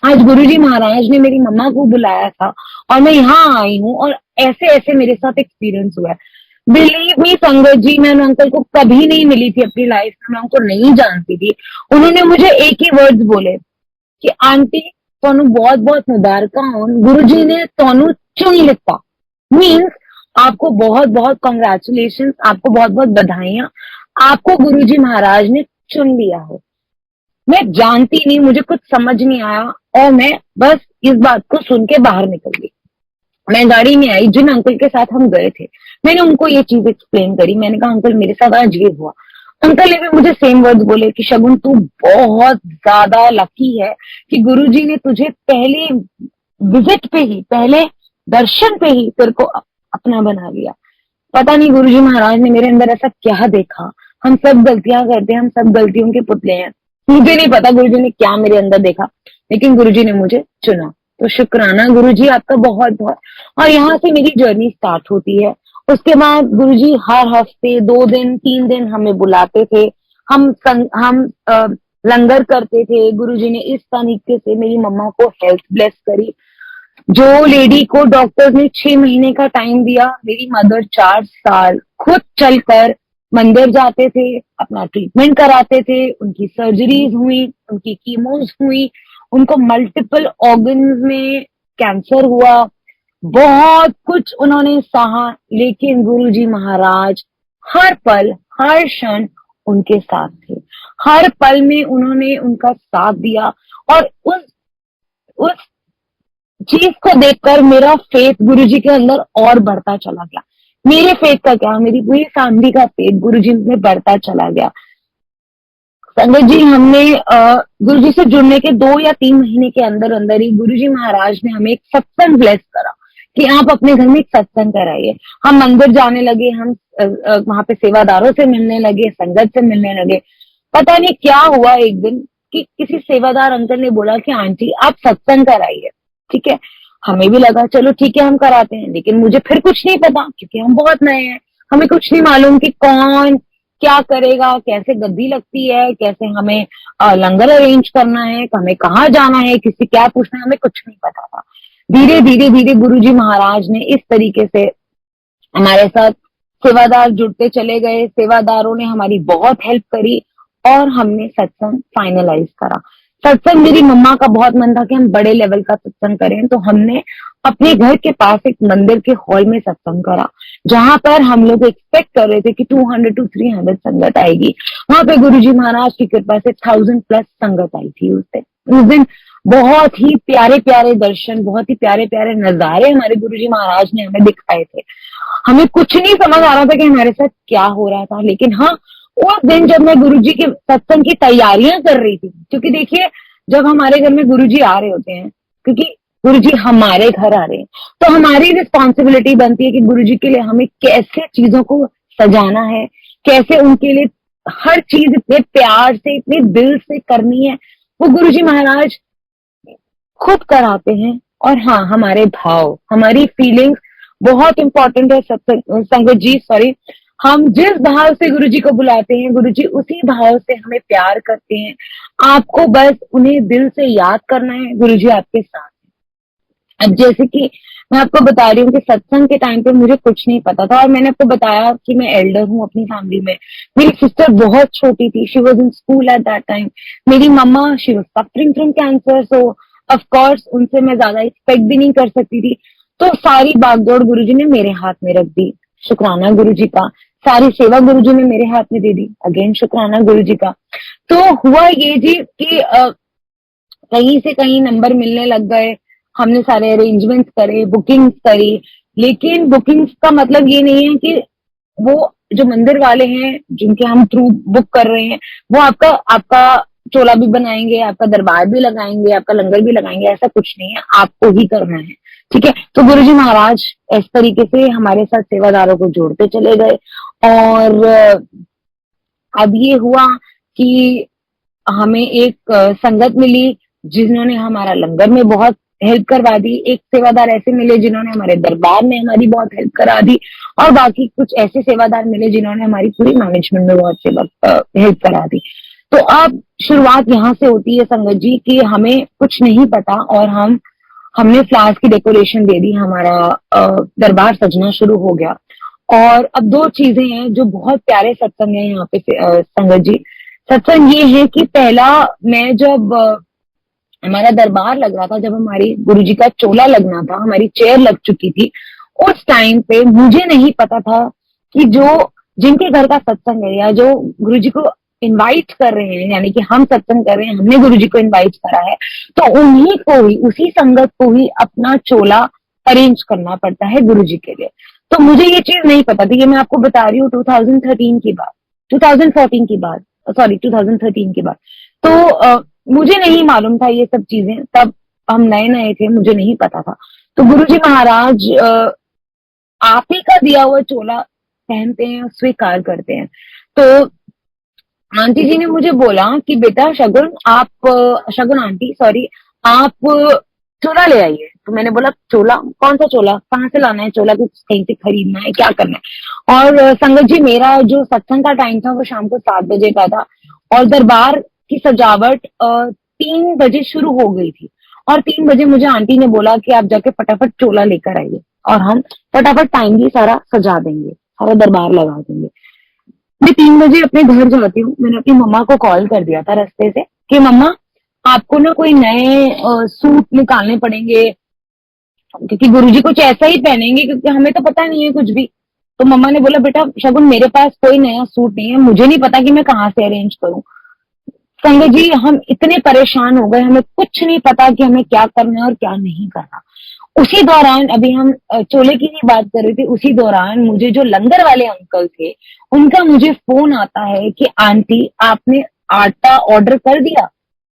आज गुरुजी महाराज ने मेरी मम्मा को बुलाया था और मैं यहाँ आई हूँ और ऐसे ऐसे मेरे साथ एक्सपीरियंस हुआ है। बिलीव मी संगत जी, मैं अंकल को कभी नहीं मिली थी अपनी लाइफ में, मैं उनको नहीं जानती थी। उन्होंने मुझे एक ही वर्ड्स बोले कि आंटी ਤੁਹਾਨੂੰ बहुत बहुत मुबारक होन, गुरुजी ने ਤੁਹਾਨੂੰ चुन लिता। मीन्स आपको बहुत बहुत कॉन्ग्रेचुलेशन, आपको बहुत बहुत बधाइयां, आपको गुरुजी महाराज ने चुन लिया है। मैं जानती नहीं, मुझे कुछ समझ नहीं आया और मैं बस इस बात को सुन के बाहर निकल गई। मैं गाड़ी में आई, जिन अंकल के साथ हम गए थे मैंने उनको ये चीज एक्सप्लेन करी। मैंने कहा अंकल मेरे साथ आज ये हुआ। अंकल ने भी मुझे सेम वर्ड्स बोले कि शगुन तू बहुत ज्यादा लकी है कि गुरुजी ने तुझे पहले विजिट पे ही, पहले दर्शन पे ही तेरे को अपना बना लिया। पता नहीं गुरुजी महाराज ने मेरे अंदर ऐसा क्या देखा। हम सब गलतियां करते हैं, हम सब गलतियों के पुतले हैं। मुझे नहीं पता गुरुजी ने क्या मेरे अंदर देखा, लेकिन गुरुजी ने मुझे चुना। तो शुक्राना गुरुजी आपका बहुत बहुत। और यहाँ से मेरी जर्नी स्टार्ट होती है। उसके बाद गुरुजी हर हफ्ते 2 दिन 3 दिन हमें बुलाते थे। हम लंगर करते थे। गुरुजी ने इस तरीके से मेरी मम्मा को हेल्थ ब्लेस करी। जो लेडी को डॉक्टर्स ने 6 महीने का टाइम दिया, मेरी मदर 4 साल खुद चलकर मंदिर जाते थे, अपना ट्रीटमेंट कराते थे। उनकी सर्जरीज हुई, उनकी कीमोज हुई, उनको मल्टीपल ऑर्गन्स में कैंसर हुआ, बहुत कुछ उन्होंने सहा, लेकिन गुरुजी महाराज हर पल हर क्षण उनके साथ थे। हर पल में उन्होंने उनका साथ दिया और उस चीज को देखकर मेरा फेथ गुरुजी के अंदर और बढ़ता चला गया। मेरे फेथ का क्या, मेरी पूरी फैमिली का फेथ गुरुजी में बढ़ता चला गया। संगत जी, हमने गुरुजी से जुड़ने के 2 या 3 महीने के अंदर अंदर ही गुरुजी महाराज ने हमें एक सत्संग ब्लेस करा कि आप अपने घर में एक सत्संग कराइए। हम मंदिर जाने लगे, हम वहां पे सेवादारों से मिलने लगे, संगत से मिलने लगे। पता नहीं क्या हुआ एक दिन कि किसी सेवादार अंकल ने बोला कि आंटी आप सत्संग कराइए। ठीक है, हमें भी लगा चलो ठीक है हम कराते हैं, लेकिन मुझे फिर कुछ नहीं पता क्योंकि हम बहुत नए हैं। हमें कुछ नहीं मालूम कि कौन क्या करेगा, कैसे गद्दी लगती है, कैसे हमें लंगर अरेंज करना है, हमें कहाँ जाना है, किसी क्या पूछना है, हमें कुछ नहीं पता था। धीरे धीरे धीरे गुरुजी महाराज ने इस तरीके से हमारे साथ सेवादार जुड़ते चले गए। सेवादारों ने हमारी बहुत हेल्प करी और हमने सत्संग फाइनलाइज करा। सत्संग मेरी मम्मा का बहुत मन था कि हम बड़े लेवल का सत्संग करें, तो हमने अपने घर के पास एक मंदिर के हॉल में सत्संग करा, जहां पर हम लोग एक्सपेक्ट कर रहे थे कि 200 to 300 संगत आएगी। वहां पे गुरुजी महाराज की कृपा से 1000+ संगत आई थी उस दिन। बहुत ही प्यारे प्यारे दर्शन, बहुत ही प्यारे प्यारे नजारे हमारे गुरुजी महाराज ने हमें दिखाए थे। हमें कुछ नहीं समझ आ रहा था कि हमारे साथ क्या हो रहा था, लेकिन हाँ उस दिन जब मैं गुरुजी के सत्संग की तैयारियां कर रही थी, क्योंकि देखिए जब हमारे घर में गुरुजी आ रहे होते हैं, क्योंकि गुरुजी हमारे घर आ रहे हैं, तो हमारी रिस्पॉन्सिबिलिटी बनती है कि गुरुजी के लिए हमें कैसे चीजों को सजाना है, कैसे उनके लिए हर चीज इतने प्यार से, इतने दिल से करनी है। वो गुरुजी महाराज खुद कराते हैं। और हाँ, हमारे भाव, हमारी फीलिंग्स बहुत इंपॉर्टेंट है संगत जी। सॉरी, हम जिस भाव से गुरुजी को बुलाते हैं, गुरुजी उसी भाव से हमें प्यार करते हैं। आपको बस उन्हें दिल से याद करना है, गुरुजी आपके साथ है। अब जैसे कि मैं आपको बता रही हूँ कि सत्संग के टाइम पे मुझे कुछ नहीं पता था, और मैंने आपको बताया कि मैं एल्डर हूँ अपनी फैमिली में। मेरी सिस्टर बहुत छोटी थी, she was in school at that time. मेरी मम्मा, she was suffering from cancer, so of course उनसे मैं ज्यादा एक्सपेक्ट भी नहीं कर सकती थी। तो सारी बागडोर गुरुजी ने मेरे हाथ में रख दी, शुक्राना गुरुजी का। सारी सेवा गुरुजी ने मेरे हाथ में दे दी, अगेन शुक्राना गुरुजी का। तो हुआ ये जी कि कहीं से कहीं नंबर मिलने लग गए, हमने सारे अरेंजमेंट्स करे, बुकिंग्स करी, लेकिन बुकिंग्स का मतलब ये नहीं है कि वो जो मंदिर वाले हैं जिनके हम थ्रू बुक कर रहे हैं वो आपका आपका चोला भी बनाएंगे, आपका दरबार भी लगाएंगे, आपका लंगर भी लगाएंगे, ऐसा कुछ नहीं है, आपको ही करना है। ठीक है, तो गुरुजी महाराज इस तरीके से हमारे साथ सेवादारों को जोड़ते चले गए। और अब ये हुआ कि हमें एक संगत मिली जिन्होंने हमारा लंगर में बहुत हेल्प करवा दी, एक सेवादार ऐसे मिले जिन्होंने हमारे दरबार में हमारी बहुत हेल्प करा दी, और बाकी कुछ ऐसे सेवादार मिले जिन्होंने हमारी पूरी मैनेजमेंट में बहुत सेवा हेल्प करा दी। तो अब शुरुआत यहाँ से होती है संगत जी कि हमें कुछ नहीं पता और हमने फ्लावर्स की डेकोरेशन दे दी, हमारा दरबार सजना शुरू हो गया। और अब दो चीजें हैं जो बहुत प्यारे सत्संग है यहाँ पे संगत जी। सत्संग ये है कि पहला, मैं जब हमारा दरबार लग रहा था, जब हमारी गुरुजी का चोला लगना था, हमारी चेयर लग चुकी थी, उस टाइम पे मुझे नहीं पता था कि जो जिनके घर का सत्संग है या जो गुरुजी को इनवाइट कर रहे हैं, यानी कि हम सत्संग कर रहे हैं, हमने गुरुजी को इनवाइट करा है, तो उन्हीं को ही, उसी संगत को ही अपना चोला अरेंज करना पड़ता है गुरुजी के लिए। तो मुझे ये चीज नहीं पता थी, ये मैं आपको बता रही हूँ 2013 की बात, 2014 की बात, सॉरी 2013 की बात। तो मुझे नहीं मालूम था ये सब चीजें, तब हम नए नए थे, मुझे नहीं पता था। तो गुरुजी महाराज आप ही का दिया हुआ चोला पहनते हैं, स्वीकार करते हैं। तो आंटी जी ने मुझे बोला कि बेटा शगुन, आप शगुन आंटी सॉरी, आप चोला ले आइए। तो मैंने बोला चोला? कौन सा चोला? कहाँ से लाना है चोला? कुछ कहीं से खरीदना है? क्या करना है? और संगत जी, मेरा जो सत्संग का टाइम था वो शाम को 7 बजे का था और दरबार की सजावट 3 बजे शुरू हो गई थी। और 3 बजे मुझे आंटी ने बोला कि आप जाके फटाफट चोला लेकर आइए और हम फटाफट टाइमली सारा सजा देंगे, सारा दरबार लगा देंगे। मैं 3 बजे अपने घर जाती हूँ। मैंने अपनी मम्मा को कॉल कर दिया था रास्ते से कि मम्मा, आपको ना कोई नए सूट निकालने पड़ेंगे, क्योंकि गुरुजी कुछ ऐसा ही पहनेंगे, क्योंकि हमें तो पता नहीं है कुछ भी। तो मम्मा ने बोला बेटा शगुन, मेरे पास कोई नया सूट नहीं है, मुझे नहीं पता कि मैं कहाँ से अरेंज करूं। संगत जी, हम इतने परेशान हो गए, हमें कुछ नहीं पता कि हमें क्या करना है और क्या नहीं करना। उसी दौरान, अभी हम चोले की ही बात कर रहे थे, उसी दौरान मुझे जो लंगर वाले अंकल थे उनका मुझे फोन आता है कि आंटी आपने आटा ऑर्डर कर दिया?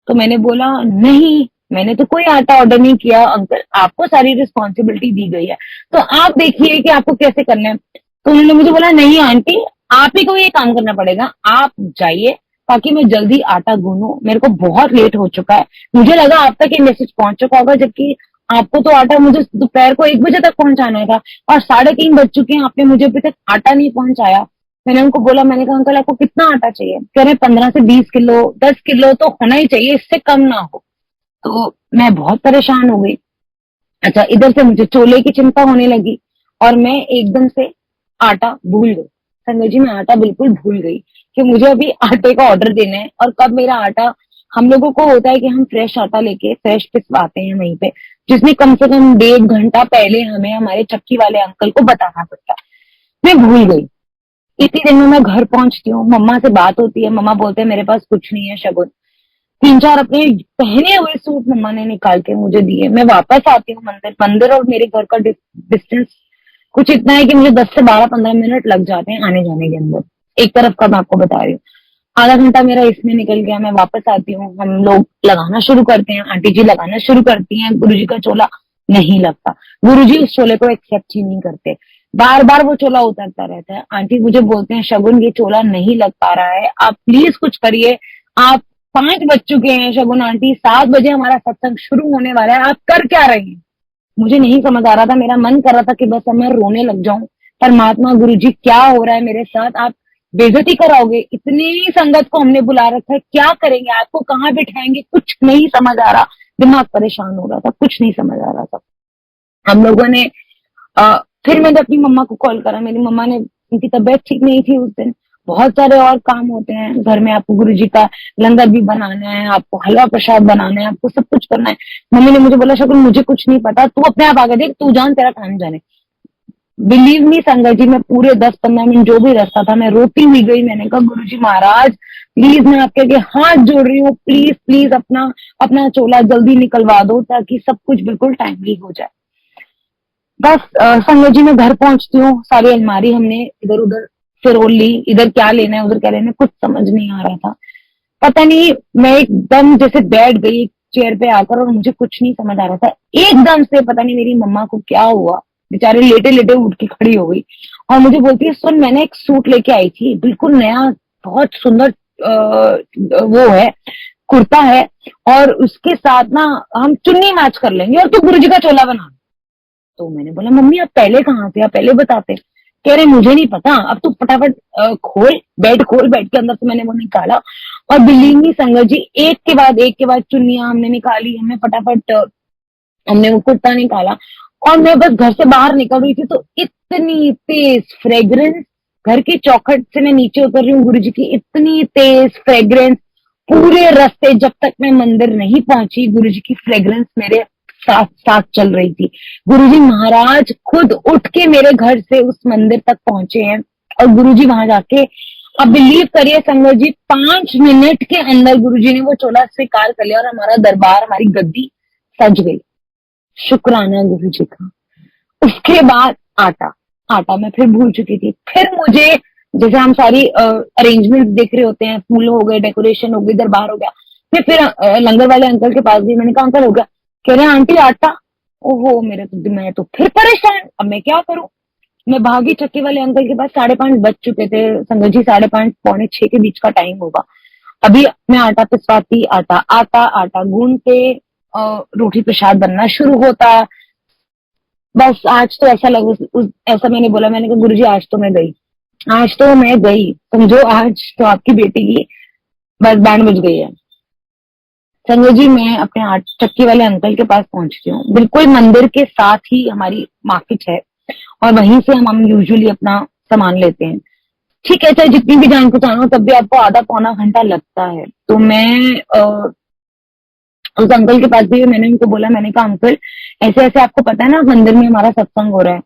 तो मैंने बोला नहीं, मैंने तो कोई आटा ऑर्डर नहीं किया अंकल, आपको सारी रिस्पॉन्सिबिलिटी दी गई है, तो आप देखिए कि आपको कैसे करना है। तो उन्होंने मुझे बोला नहीं आंटी, आप ही को ये काम करना पड़ेगा, आप जाइए ताकि मैं जल्दी आटा गूंदूं, मेरे को बहुत लेट हो चुका है। मुझे लगा आप तक ये मैसेज पहुंच चुका होगा, जबकि आपको तो आटा मुझे दोपहर को 1 बजे तक पहुंचाना था और 3:30 बज चुके हैं, आपने मुझे अभी तक आटा नहीं पहुंचाया। मैंने उनको बोला, मैंने कहा अंकल आपको कितना आटा चाहिए? कह रहे 15 से 20 किलो, 10 किलो तो होना ही चाहिए, इससे कम ना हो। तो मैं बहुत परेशान हो गई। अच्छा, इधर से मुझे चोले की चिंता होने लगी और मैं एकदम से आटा भूल गई। संजय जी, मैं आटा बिल्कुल भूल गई कि मुझे अभी आटे का ऑर्डर देना है और कब मेरा आटा, हम लोगों को होता है कि हम फ्रेश आटा लेके फ्रेश पिसवाते हैं वहीं पे, जिसमें कम से कम 1.5 घंटा पहले हमें हमारे चक्की वाले अंकल को बताना पड़ता है। मैं भूल गई। इतनी देर में मैं घर पहुंचती हूँ, मम्मा से बात होती है, मम्मा बोलते हैं मेरे पास कुछ नहीं है शगुन। 3-4 अपने पहने हुए सूट मम्मा ने निकाल के मुझे दिए। मैं वापस आती हूँ मंदिर, मंदिर और मेरे घर का डिस्टेंस कुछ इतना है कि मुझे 10 से 12-15 मिनट लग जाते हैं आने जाने के अंदर। एक तरफ का मैं आपको बता रही हूँ, आधा घंटा मेरा इसमें निकल गया। मैं वापस आती हूँ, हम लोग लगाना शुरू करते हैं, आंटी जी लगाना शुरू करती हैं, गुरुजी का चोला नहीं लगता। गुरुजी उस चोले को एक्सेप्ट ही नहीं करते, बार बार वो चोला उतरता रहता है। आंटी मुझे बोलते हैं शगुन ये चोला नहीं लग पा रहा है, आप प्लीज कुछ करिए। आप 5 बज चुके हैं शगुन आंटी, 7 बजे हमारा सत्संग शुरू होने वाला है, आप कर क्या रही हैं? मुझे नहीं समझ आ रहा था, मेरा मन कर रहा था कि बस अब मैं रोने लग जाऊं। परमात्मा गुरुजी, क्या हो रहा है मेरे साथ? आप बेइज्जती कराओगे, इतनी संगत को हमने बुला रखा है, क्या करेंगे? आपको कहाँ बिठाएंगे? कुछ नहीं समझ आ रहा, दिमाग परेशान हो रहा था, कुछ नहीं समझ आ रहा था। हम लोगों ने फिर मैंने अपनी मम्मा को कॉल करा। मेरी मम्मा ने, उनकी तबीयत ठीक नहीं थी उस दिन, बहुत सारे और काम होते हैं घर में, आपको गुरुजी का लंगर भी बनाना है, आपको हलवा प्रसाद बनाना है, आपको सब कुछ करना है। मम्मी ने मुझे बोला शकुन मुझे कुछ नहीं पता, तू अपने आप आगे देख, तू जान, तेरा काम जाने। बिलीव मी संगत जी, मैं पूरे 10-15 मिनट जो भी रास्ता था मैं रोती हुई गई। मैंने कहा गुरुजी महाराज प्लीज मैं आपके आगे हाथ जोड़ रही हूँ, प्लीज प्लीज अपना अपना चोला जल्दी निकलवा दो ताकि सब कुछ बिल्कुल टाइमली हो जाए। बस संगत जी मैं घर पहुंचती हूँ, सारी अलमारी हमने इधर उधर फिरोल ली, इधर क्या लेना है उधर क्या लेना है कुछ समझ नहीं आ रहा था। पता नहीं मैं एकदम जैसे बैठ गई एक चेयर पे आकर और मुझे कुछ नहीं समझ आ रहा था। एकदम से पता नहीं मेरी मम्मा को क्या हुआ, बेचारे लेटे लेटे उठ के खड़ी हो गई और मुझे बोलती है सुन मैंने एक सूट लेके आई थी, बिल्कुल नया, बहुत सुंदर वो है, कुर्ता है, और उसके साथ ना हम चुन्नी मैच कर लेंगे और तू गुरुजी का चोला बना। तो मैंने बोला मम्मी आप पहले कहाँ थे, आप पहले बताते। कह रहे मुझे नहीं पता, अब तू फटाफट खोल, बेड के अंदर से मैंने वो निकाला और बिल्ली में संगत जी एक के बाद चुन्नियां हमने निकाली, हमने फटाफट हमने वो कुर्ता निकाला और मैं बस घर से बाहर निकल रही थी तो इतनी तेज फ्रेग्रेंस, घर की चौखट से मैं नीचे उतर रही हूँ गुरुजी की, इतनी तेज फ्रेग्रेंस पूरे रास्ते जब तक मैं मंदिर नहीं पहुंची गुरुजी की फ्रेग्रेंस मेरे साथ साथ चल रही थी। गुरुजी महाराज खुद उठ के मेरे घर से उस मंदिर तक पहुंचे हैं और गुरुजी वहां जाके, अब बिलीव करिए संगत जी 5 मिनट के अंदर गुरुजी ने वो चोला स्वीकार कर लिया और हमारा दरबार, हमारी गद्दी सज गई। शुक्राना गुरुजी का। उसके बाद आटा, आटा मैं फिर भूल चुकी थी। फिर मुझे जैसे हम सारी अरेंजमेंट देख रहे होते हैं, फूल हो गए, डेकोरेशन हो गई, दरबार हो गया, फिर लंगर वाले अंकल के पास भी मैंने कहा अंकल हो गया, कह रहे हैं आंटी आटा। ओहो मेरे तो मैं तो फिर परेशान, अब मैं क्या करूं। मैं भागी चक्की वाले अंकल के पास, 5:30 बज चुके थे संगत जी, 5:30 पौने 6 के बीच का टाइम होगा। अभी मैं आटा पिसवाती, आटा आता, आटा गूंदते, रोटी प्रसाद बनना शुरू होता। बस आज तो ऐसा लगा, ऐसा मैंने बोला, मैंने कहा गुरुजी आज तो मैं गई, आज तो मैं गई, समझो आज तो आपकी बेटी की बस बैंड बज गई है। संजय जी मैं अपने आट चक्की वाले अंकल के पास पहुंचती हूँ, बिल्कुल मंदिर के साथ ही हमारी मार्केट है और वहीं से हम यूजुअली अपना सामान लेते हैं। ठीक है, चाहे जितनी भी जान पहचान हो तब भी आपको आधा पौना घंटा लगता है। तो मैं उस अंकल के पास भी मैंने उनको बोला, मैंने कहा अंकल ऐसे ऐसे आपको पता है ना मंदिर में हमारा सत्संग हो रहा है।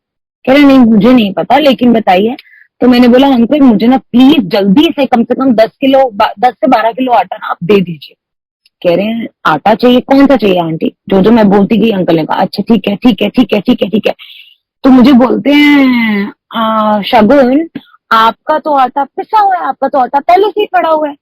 कह रहे नहीं मुझे नहीं पता लेकिन बताइए। तो मैंने बोला अंकल मुझे ना प्लीज जल्दी से कम 10 से 12 किलो आटा ना आप दे दीजिए। कह रहे हैं आटा चाहिए, कौन सा चाहिए आंटी, जो जो मैं बोलती गई अंकल ने कहा अच्छा ठीक है ठीक है ठीक है ठीक है ठीक है। तो मुझे बोलते हैं शगुन आपका तो आटा पिसा हुआ है, आपका तो आटा पहले से ही पड़ा हुआ है।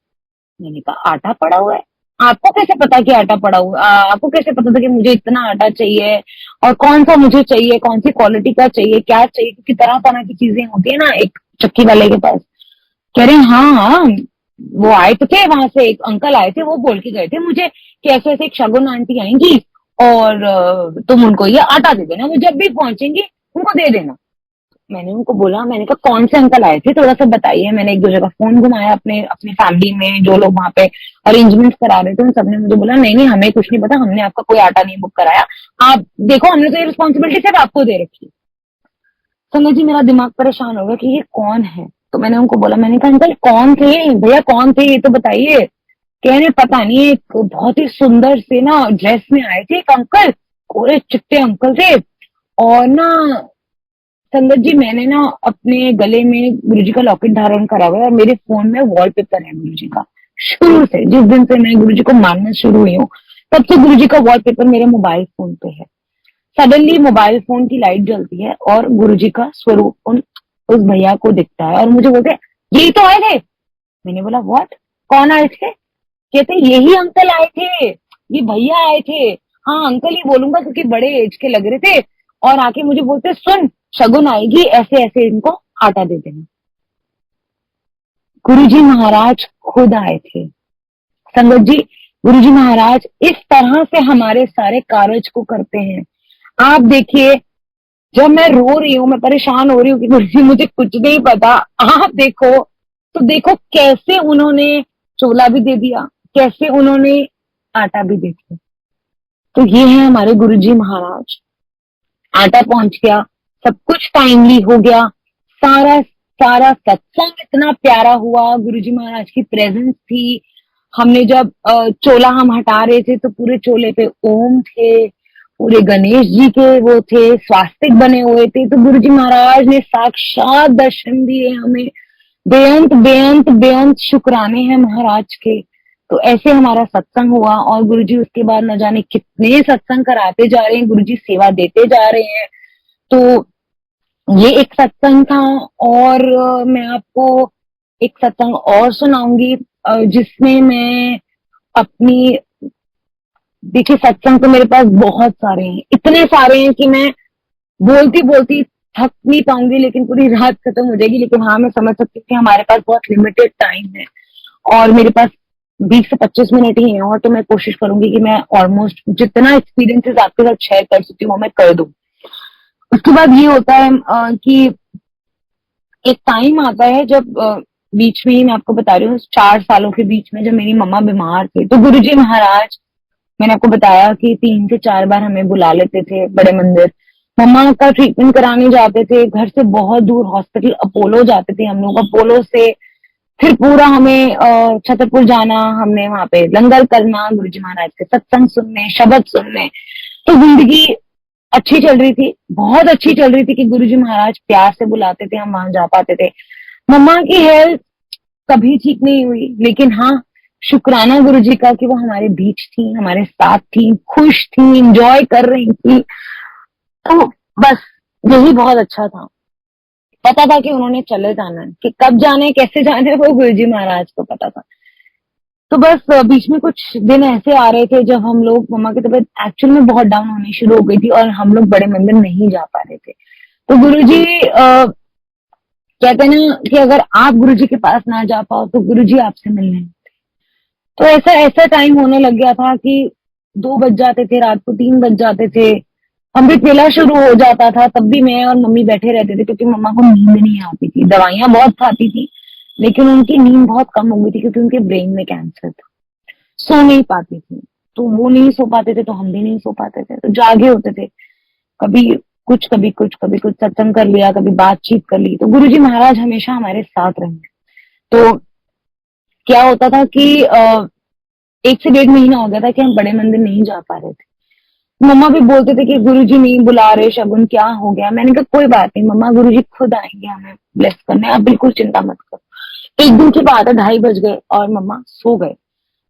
मैंने कहा आटा पड़ा हुआ है, आपको कैसे पता कि आटा पड़ा हुआ, आपको कैसे पता था कि मुझे इतना आटा चाहिए और कौन सा मुझे चाहिए, कौन सी क्वालिटी का चाहिए, क्या चाहिए, क्योंकि तरह तरह की चीजें होती है ना एक चक्की वाले के पास। कह रहे हैं हाँ हाँ, वो आए तो थे वहां से, एक अंकल आए थे वो बोल के गए थे मुझे कि ऐसे ऐसे एक शगुन आंटी आएंगी और तुम उनको ये आटा दे देना, वो जब भी पहुंचेंगी उनको दे देना। मैंने उनको बोला, मैंने कहा कौन से अंकल आए थे थोड़ा सा बताइए। मैंने एक दो जगह फोन घुमाया अपने अपनी फैमिली में जो लोग वहां पे अरेंजमेंट करा रहे थे, उन सबने मुझे बोला नहीं नहीं हमें कुछ नहीं पता, हमने आपका कोई आटा नहीं बुक कराया, आप देखो हमने तो ये रिस्पॉन्सिबिलिटी सिर्फ आपको दे रखी है। संजय जी मेरा दिमाग परेशान हो गया कि ये कौन है। तो मैंने उनको बोला, मैंने कहा अंकल कौन थे भैया, कौन थे ये तो बताइए। कहने पता नहीं एक बहुत ही सुंदर से ना ड्रेस में आए थे एक अंकल, पूरे चिट्टे अंकल थे। और ना संगत जी मैंने ना अपने गले में गुरुजी का लॉकेट धारण करा हुआ है और मेरे फोन में वॉलपेपर है गुरुजी का। शुरू से जिस दिन से मैं गुरुजी को मानना शुरू हुई हूँ तब से गुरुजी का वॉलपेपर मेरे मोबाइल फोन पे है। सडनली मोबाइल फोन की लाइट जलती है और गुरुजी का स्वरूप उस भैया को दिखता है और मुझे बोलते हैं यही तो आए थे। मैंने बोला व्हाट, कौन आए थे। कहते यही अंकल आए थे, ये भैया आए थे। हाँ अंकल ही बोलूंगा क्योंकि बड़े एज के लग रहे थे। और आके मुझे बोलते सुन शगुन आएगी ऐसे ऐसे इनको आटा दे देना। गुरुजी महाराज खुद आए थे संगत जी। गुरुजी महाराज इस तरह से हमारे सारे कार्य को करते हैं। आप देखिए जब मैं रो रही हूँ, मैं परेशान हो रही हूँ कि गुरुजी मुझे कुछ नहीं पता, आप देखो तो देखो कैसे उन्होंने चोला भी दे दिया, कैसे उन्होंने आटा भी दे दिया। तो ये है हमारे गुरुजी महाराज। आटा पहुंच गया, सब कुछ टाइमली हो गया, सारा सारा सत्संग इतना प्यारा हुआ, गुरुजी महाराज की प्रेजेंस थी। हमने जब चोला हम हटा रहे थे तो पूरे चोले पे ओम थे, पूरे गणेश जी के वो थे, स्वास्तिक बने हुए थे। तो गुरुजी महाराज ने साक्षात दर्शन दिए हमें। बेअंत बेअंत बेअंत शुक्राने हैं महाराज के। तो ऐसे हमारा सत्संग हुआ और गुरुजी उसके बाद न जाने कितने सत्संग कराते जा रहे हैं, गुरुजी सेवा देते जा रहे हैं। तो ये एक सत्संग था। और मैं आपको एक सत्संग और सुनाऊंगी जिसमें मैं अपनी, देखिए सत्संग तो मेरे पास बहुत सारे हैं, इतने सारे हैं कि मैं बोलती बोलती थक नहीं पाऊंगी, लेकिन पूरी रात खत्म हो जाएगी। लेकिन हाँ, मैं समझ सकती हूँ कि हमारे पास बहुत लिमिटेड टाइम है और मेरे पास 20 से 25 मिनट ही है। और तो मैं कोशिश करूंगी कि मैं ऑलमोस्ट जितना एक्सपीरियंसेस आपके साथ शेयर कर सकती हूँ मैं कर दूं। उसके बाद ये होता है कि एक टाइम आता है जब बीच में ही मैं आपको बता रही हूँ 4 सालों के बीच में जब मेरी मम्मा बीमार थे, तो गुरुजी महाराज, मैंने आपको बताया कि 3 से 4 बार हमें बुला लेते थे बड़े मंदिर। मम्मा का ट्रीटमेंट कराने जाते थे, घर से बहुत दूर हॉस्पिटल अपोलो जाते थे हम लोग। अपोलो से फिर पूरा हमें छतरपुर जाना, हमने वहां पे लंगर करना, गुरुजी महाराज के सत्संग सुनने, शब्द सुनने। तो जिंदगी अच्छी चल रही थी, बहुत अच्छी चल रही थी कि गुरुजी महाराज प्यार से बुलाते थे, हम वहां जा पाते थे। मम्मा की हेल्थ कभी ठीक नहीं हुई, लेकिन हाँ, शुक्राना गुरुजी का कि वो हमारे बीच थी, हमारे साथ थी, खुश थी, इंजॉय कर रही थी। तो बस यही बहुत अच्छा था। पता था कि उन्होंने चले जाना है, कि कब जाना है, कैसे जाना है, वो गुरुजी महाराज को पता था। तो बस बीच में कुछ दिन ऐसे आ रहे थे जब हम लोग, मम्मा की तबीयत एक्चुअल में बहुत डाउन होनी शुरू हो गई थी और हम लोग बड़े मंदिर नहीं जा पा रहे थे। तो गुरुजी कहते हैं ना कि अगर आप गुरुजी के पास ना जा पाओ तो गुरुजी आपसे मिलने। तो ऐसा ऐसा टाइम होने लग गया था कि 2 बज जाते थे, रात को 3 बज जाते थे, अमृत वेला शुरू हो जाता था, तब भी मैं और मम्मी बैठे रहते थे क्योंकि मम्मा को नींद नहीं आती थी। दवाइयां बहुत खाती थी लेकिन उनकी नींद बहुत कम हो गई थी क्योंकि उनके ब्रेन में कैंसर था। सो नहीं पाती थी, तो वो नहीं सो पाते थे तो हम भी नहीं सो पाते थे, तो जागे होते थे। कभी कुछ कभी कुछ, कभी कुछ सत्संग कर लिया, कभी बातचीत कर ली। तो गुरुजी महाराज हमेशा हमारे साथ रहे। तो क्या होता था कि 1 से 1.5 महीना हो गया था कि हम बड़े मंदिर नहीं जा पा रहे थे। मम्मा भी बोलते थे कि गुरुजी नहीं बुला रहे, शगुन क्या हो गया। मैंने कहा कोई बात नहीं मम्मा, गुरुजी खुद आएंगे हमें ब्लेस करने, आप बिल्कुल चिंता मत करो। एक दिन की बात है, 2:30 बज गए और मम्मा सो गए।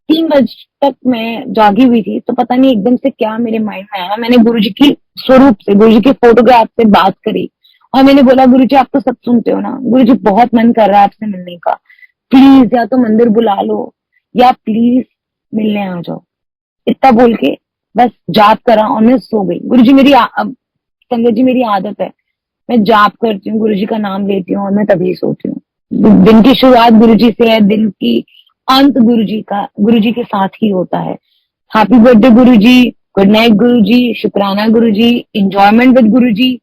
3 बजे तक मैं जागी हुई थी, तो पता नहीं एकदम से क्या मेरे माइंड में आया, मैंने गुरुजी की स्वरूप से, गुरुजी के फोटोग्राफ से बात करी और मैंने बोला गुरुजी आप तो सब सुनते हो ना, गुरुजी बहुत मन कर रहा है आपसे मिलने का, प्लीज या तो मंदिर बुला लो या प्लीज मिलने आ जाओ। इतना बोल के बस जाप करा और मैं सो गई। गुरुजी मेरी अब संगत जी मेरी आदत है, मैं जाप करती हूँ, गुरुजी का नाम लेती हूँ और मैं तभी सोती हूँ। दिन की शुरुआत गुरुजी से है, दिन की अंत गुरुजी के साथ ही होता है। Happy birthday Guruji, good night Guruji, शुक्राना गुरुजी, इंजॉयमेंट विद गुरुजी,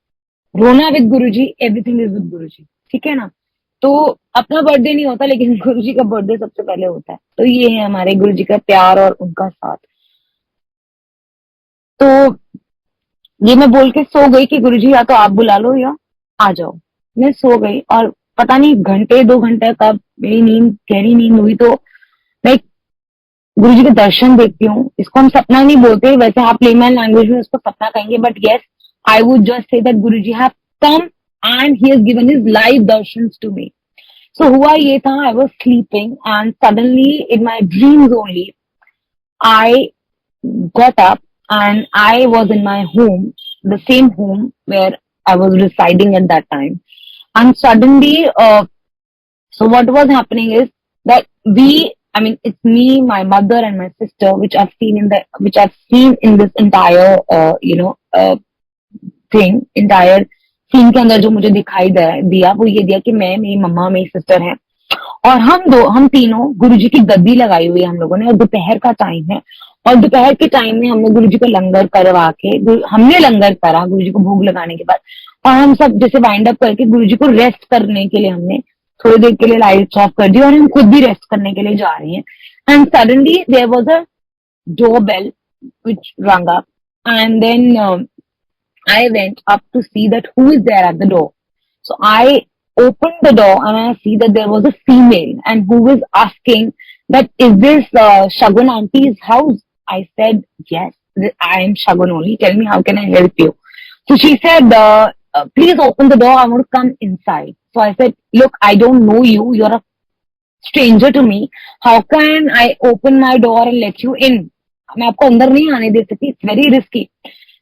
रोना with Guruji, everything is with Guruji. ठीक है ना। तो अपना बर्थडे नहीं होता लेकिन गुरुजी का बर्थडे सबसे पहले होता है। तो ये है हमारे गुरुजी का प्यार और उनका साथ। तो ये मैं बोल के सो गई कि गुरुजी या तो आप बुला लो या आ जाओ। मैं सो गई और पता नहीं घंटे 2 घंटे कब मेरी नींद, गहरी नींद हुई। तो मैं गुरुजी के दर्शन देखती हूँ, इसको हम सपना नहीं बोलते, वैसे आप लेमैन लैंग्वेज में उसको सपना कहेंगे, but yes I would just say that Guruji have come and he has given his live darshans to me. So हुआ ये था, I was sleeping and suddenly in my dreams only I got up and I was in my home, the same home where I was residing at that time. And suddenly, so what was happening is that I mean, it's me, my mother, and my sister, which I've seen in this entire, thing, entire scene के अंदर जो मुझे दिखाई दिया वो ये दिया कि मैं, मेरी मम्मा, मेरी सिस्टर है और हम तीनों गुरुजी की गद्दी लगाई हुई है हम लोगों ने, और दोपहर का टाइम है और दोपहर के टाइम में हमने गुरुजी को लंगर करवा के, हमने लंगर करा गुरुजी को भोग लगाने के बाद, और हम सब जैसे वाइंड अप करके गुरुजी को रेस्ट करने के लिए हमने थोड़ी देर के लिए लाइट्स ऑफ कर दी और हम खुद भी रेस्ट करने के लिए जा रही हैं। And suddenly there was a door bell which rang up, and then I went up to see that who is there at the door. So I opened the door and I see that there was a female and who was asking that is this Shagun auntie's house? I said yes. I am Shagun only. Tell me, how can I help you? So she said, please open the door. I want to come inside. So I said, look, I don't know you. You're a stranger to me. How can I open my door and let you in? मैं आपको अंदर नहीं आने दे सकती. It's very risky.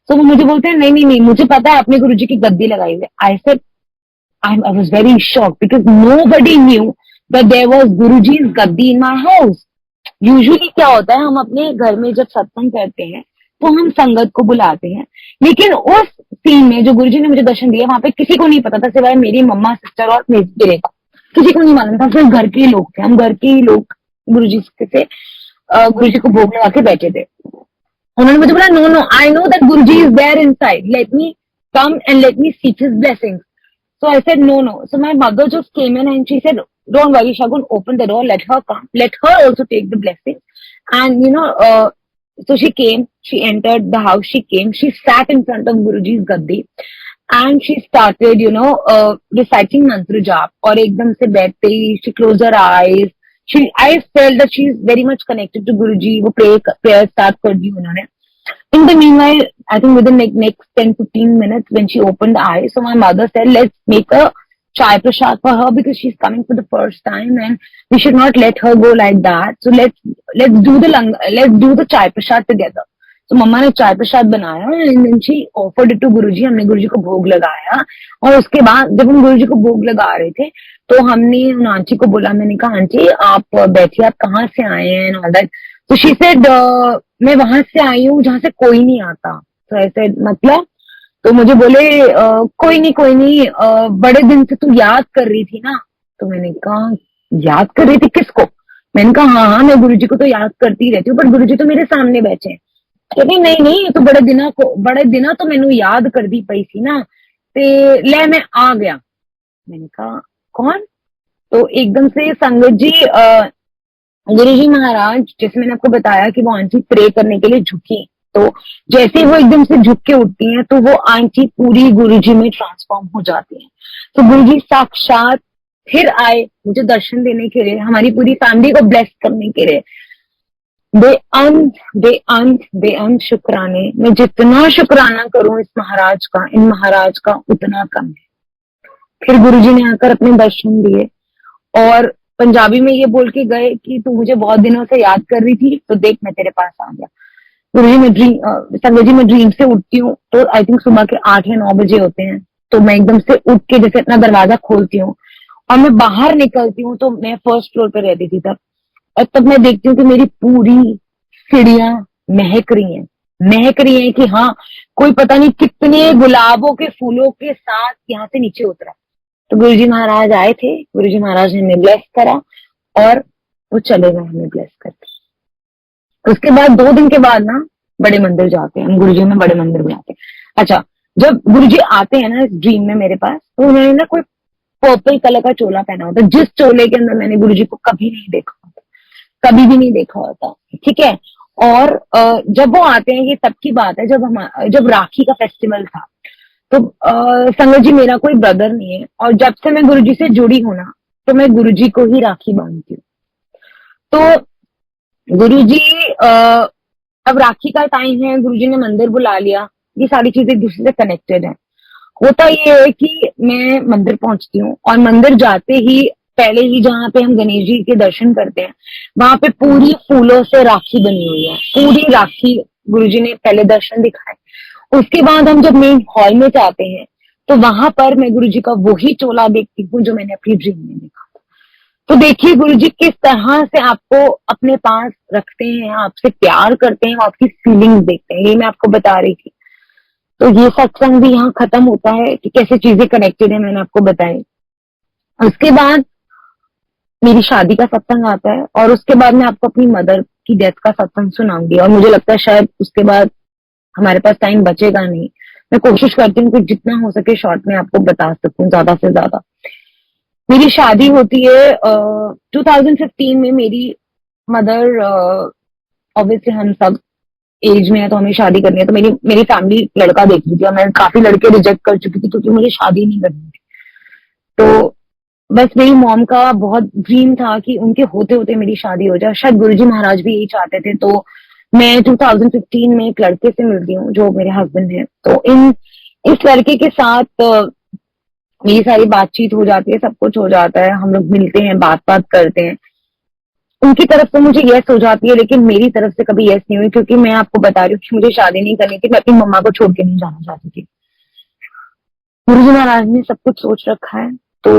So वो मुझे बोलते हैं, नहीं नहीं नहीं, मुझे पता है आपने गुरुजी की गद्दी लगाई हुई है. I said, I was very shocked because nobody knew that there was Guruji's gaddi in my house. Usually क्या होता है, हम अपने घर में जब सत्संग करते हैं तो हम संगत को बुलाते हैं, लेकिन उस सीन में जो गुरुजी ने मुझे दर्शन दिया वहां पे किसी को नहीं पता था सिवाय मेरी मम्मा, सिस्टर और मेरे का. किसी को नहीं मालूम था, सिर्फ घर के ही लोग थे. हम घर के ही लोग गुरुजी से गुरुजी को भोग लगा के बैठे थे. उन्होंने मुझे बोला, no no, I know that Guruji is there inside, let me come and let me seek his blessings. So I said, no, no. So my mother just came in and she said, don't worry, Shagun, open the door, let her come. Let her also take the blessing. And, so she came, she entered the house, she came, she sat in front of Guruji's gaddi and she started, reciting mantra jap. Or ekdam se baithte hi, she closed her eyes. I felt that she is very much connected to Guruji. वो prayer start कर दी उन्होंने. In the meanwhile, I think within like next 10-15 minutes when she opened the eyes, so my mother said, let's make a chai prasad for her because she's coming for the first time and we should not let her go like that. So let's do the chai prasad together. So मम्मा ने चाय प्रसाद बनाया and then she offered it to गुरुजी. हमने गुरुजी को भोग लगाया और उसके बाद जब हम गुरुजी को भोग लगा रहे थे तो हमने उन आंटी को बोला, मैंने कहा आंटी आप बैठिए, आप कहाँ से आए हैं and all that. तो शी सेड, मैं वहां से आई हूँ जहां से कोई नहीं आता. तो ऐसे मतलब, तो मुझे बोले कोई नहीं, बड़े दिन से तू याद कर रही थी ना. तो मैंने कहा याद कर रही थी किसको? मैंने कहा हाँ मैं गुरुजी को तो याद करती रहती हूँ, बट गुरुजी तो मेरे सामने बैठे हैं. कहती नहीं तो बड़े दिना तो मैंने याद कर दी पई थी ना, ते ले मैं आ गया. मैंने कहा कौन? तो एकदम से संगत जी, गुरुजी महाराज, जैसे मैंने आपको बताया कि वो आंटी प्रे करने के लिए झुकी, तो जैसे वो एकदम से झुक के उठती हैं तो वो आंटी पूरी गुरुजी में ट्रांसफॉर्म हो जाती हैं. तो गुरुजी साक्षात फिर आए मुझे दर्शन देने के लिए, हमारी पूरी फैमिली को ब्लेस करने के लिए. बेअंत शुक्राने. मैं जितना शुक्राना करूं इस महाराज का, इन महाराज का, उतना कम है. फिर गुरुजी ने आकर अपने दर्शन दिए और पंजाबी में ये बोल के गए कि तू मुझे बहुत दिनों से याद कर रही थी तो देख मैं तेरे पास आ गया. गुरुजी संगत जी, मैं ड्रीम से उठती हूँ तो आई थिंक सुबह के 8 या 9 बजे होते हैं. तो मैं एकदम से उठ के जैसे अपना दरवाजा खोलती हूँ और मैं बाहर निकलती हूँ. तो मैं फर्स्ट फ्लोर पे रहती थी तब, और तब मैं देखती हूँ कि मेरी पूरी सीढ़ियां महक रही हैं कि हाँ कोई पता नहीं कितने गुलाबों के फूलों के साथ यहाँ से नीचे उतरा. तो गुरुजी महाराज आए थे, गुरुजी महाराज ने हमें ब्लेस करा और वो चले गए हमें ब्लेस करके. उसके बाद 2 दिन के बाद ना बड़े मंदिर जाते हैं हम, गुरुजी में बड़े मंदिर में जाते हैं. अच्छा, जब गुरुजी आते हैं ना इस ड्रीम में मेरे पास, तो उन्होंने ना कोई पर्पल कलर का चोला पहना होता, जिस चोले के अंदर मैंने गुरुजी को कभी नहीं देखा होता, कभी भी नहीं देखा होता. ठीक है. और जब वो आते हैं, ये तब की बात है जब राखी का फेस्टिवल था. तो संगत जी, मेरा कोई ब्रदर नहीं है और जब से मैं गुरुजी से जुड़ी हूं ना तो मैं गुरुजी को ही राखी बांधती हूँ. तो गुरुजी, अब राखी का टाइम है, गुरुजी ने मंदिर बुला लिया, ये सारी चीजें एक दूसरे से कनेक्टेड है. होता ये है कि मैं मंदिर पहुंचती हूँ और मंदिर जाते ही पहले ही जहाँ पे हम गणेश जी के दर्शन करते हैं वहां पे पूरी फूलों से राखी बनी हुई है, पूरी राखी गुरुजी ने पहले दर्शन दिखाए. उसके बाद हम जब मेन हॉल में जाते हैं तो वहां पर मैं गुरुजी का वही चोला देखती हूँ जो मैंने अपनी ड्रीम में देखा था. तो देखिए गुरुजी किस तरह से आपको अपने पास रखते हैं, आपसे प्यार करते हैं, आपकी फीलिंग्स देखते हैं. ये मैं आपको बता रही थी. तो ये सत्संग भी यहाँ खत्म होता है कि कैसे चीजें कनेक्टेड है, मैंने आपको बताई. उसके बाद मेरी शादी का सत्संग आता है और उसके बाद मैं आपको अपनी मदर की डेथ का सत्संग सुनाऊंगी. और मुझे लगता है शायद उसके बाद हमारे पास टाइम बचेगा नहीं. मैं कोशिश करती हूँ कि जितना हो सके शॉर्ट में आपको बता सकूं, ज्यादा से ज्यादा. मेरी शादी होती है 2015 में. मेरी मदर, ऑब्वियसली हम सब एज में है तो हमें शादी करनी है, तो मेरी फैमिली लड़का देख रही थी और मैं काफी लड़के रिजेक्ट कर चुकी थी क्योंकि मुझे शादी नहीं करनी थी. तो बस मेरी मॉम का बहुत ड्रीम था कि उनके होते होते मेरी शादी हो जाए. शायद गुरुजी महाराज भी यही चाहते थे. तो मैं 2015 में एक लड़के से मिलती हूँ जो मेरे हस्बैंड है। तो इस लड़के के साथ मेरी सारी बातचीत हो जाती है, सब कुछ हो जाता है, हम लोग मिलते हैं, बात करते हैं। उनकी तरफ से मुझे यस हो जाती है, लेकिन मेरी तरफ से कभी यस नहीं हुई, क्योंकि मैं आपको बता रही हूँ कि मुझे शादी नहीं करनी थी, मैं अपनी मम्मा को छोड़ के नहीं जाना चाहती थी। गुरुजी महाराज ने सब कुछ सोच रखा है। तो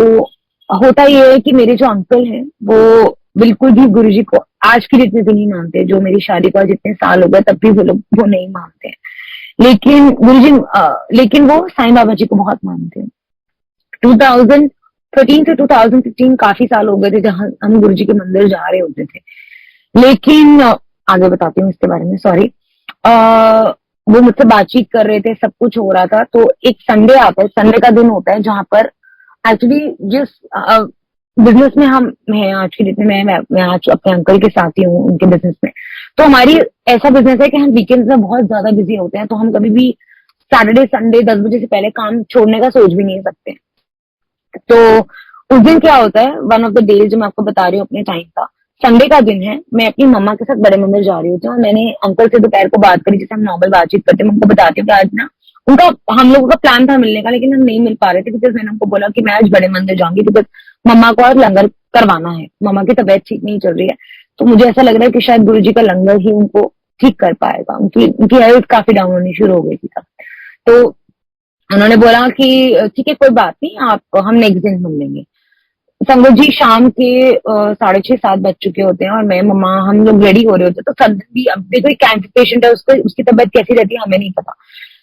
होता ये है कि मेरे जो अंकल हैं वो बिल्कुल भी गुरुजी को आज की डेट में भी नहीं मानते। जो मेरी शादी को आज इतने साल हो गए तब भी वो लोग वो नहीं मानते हैं। लेकिन वो साईं बाबा जी को बहुत मानते हैं। 2013 से 2015 काफी साल हो गए थे जहां हम गुरुजी के मंदिर जा रहे होते थे। लेकिन आगे बताती हूँ इसके बारे में, सॉरी। वो मुझसे बातचीत कर रहे थे, सब कुछ हो रहा था। तो एक संडे आता है, संडे का दिन होता है जहां पर एक्चुअली जिस बिजनेस में हम हैं आज की डेट में, मैं आज अपने अंकल के साथ ही हूँ उनके बिजनेस में। तो हमारी ऐसा बिजनेस है कि हम वीकेंड्स में बहुत ज्यादा बिजी होते हैं, तो हम कभी भी सैटरडे संडे 10 बजे से पहले काम छोड़ने का सोच भी नहीं सकते। तो उस दिन क्या होता है, वन ऑफ द डेज जो मैं आपको बता रही हूँ अपने टाइम का, संडे का दिन है। मैं अपनी मम्मा के साथ बड़े मंदिर जा रही होती हूँ और मैंने अंकल से दोपहर को बात करी, जैसे हम नॉर्मल बातचीत करते हैं। मैं उनको बताती हूँ कि आज ना उनका हम लोगों का प्लान था मिलने का, लेकिन हम नहीं मिल पा रहे थे, बिकॉज मैंने उनको बोला कि मैं आज बड़े मंदिर जाऊंगी, बिकॉज मम्मा को आज लंगर करवाना है, मम्मा की तबीयत ठीक नहीं चल रही है। तो मुझे ऐसा लग रहा है कि शायद गुरु जी का लंगर ही उनको ठीक कर पाएगा। उनकी हेल्थ काफी डाउन होनी शुरू हो गई थी तब। तो उन्होंने बोला कि ठीक है, कोई बात नहीं, आप हम नेक्स्ट दिन मिल लेंगे। संगत जी शाम के 6:30-7 बज चुके होते हैं और मैं मम्मा हम लोग रेडी हो रहे होते हैं। तो सडनली, अब देखो एक कैंसर पेशेंट है, उसकी तबीयत कैसी रहती है हमें नहीं पता।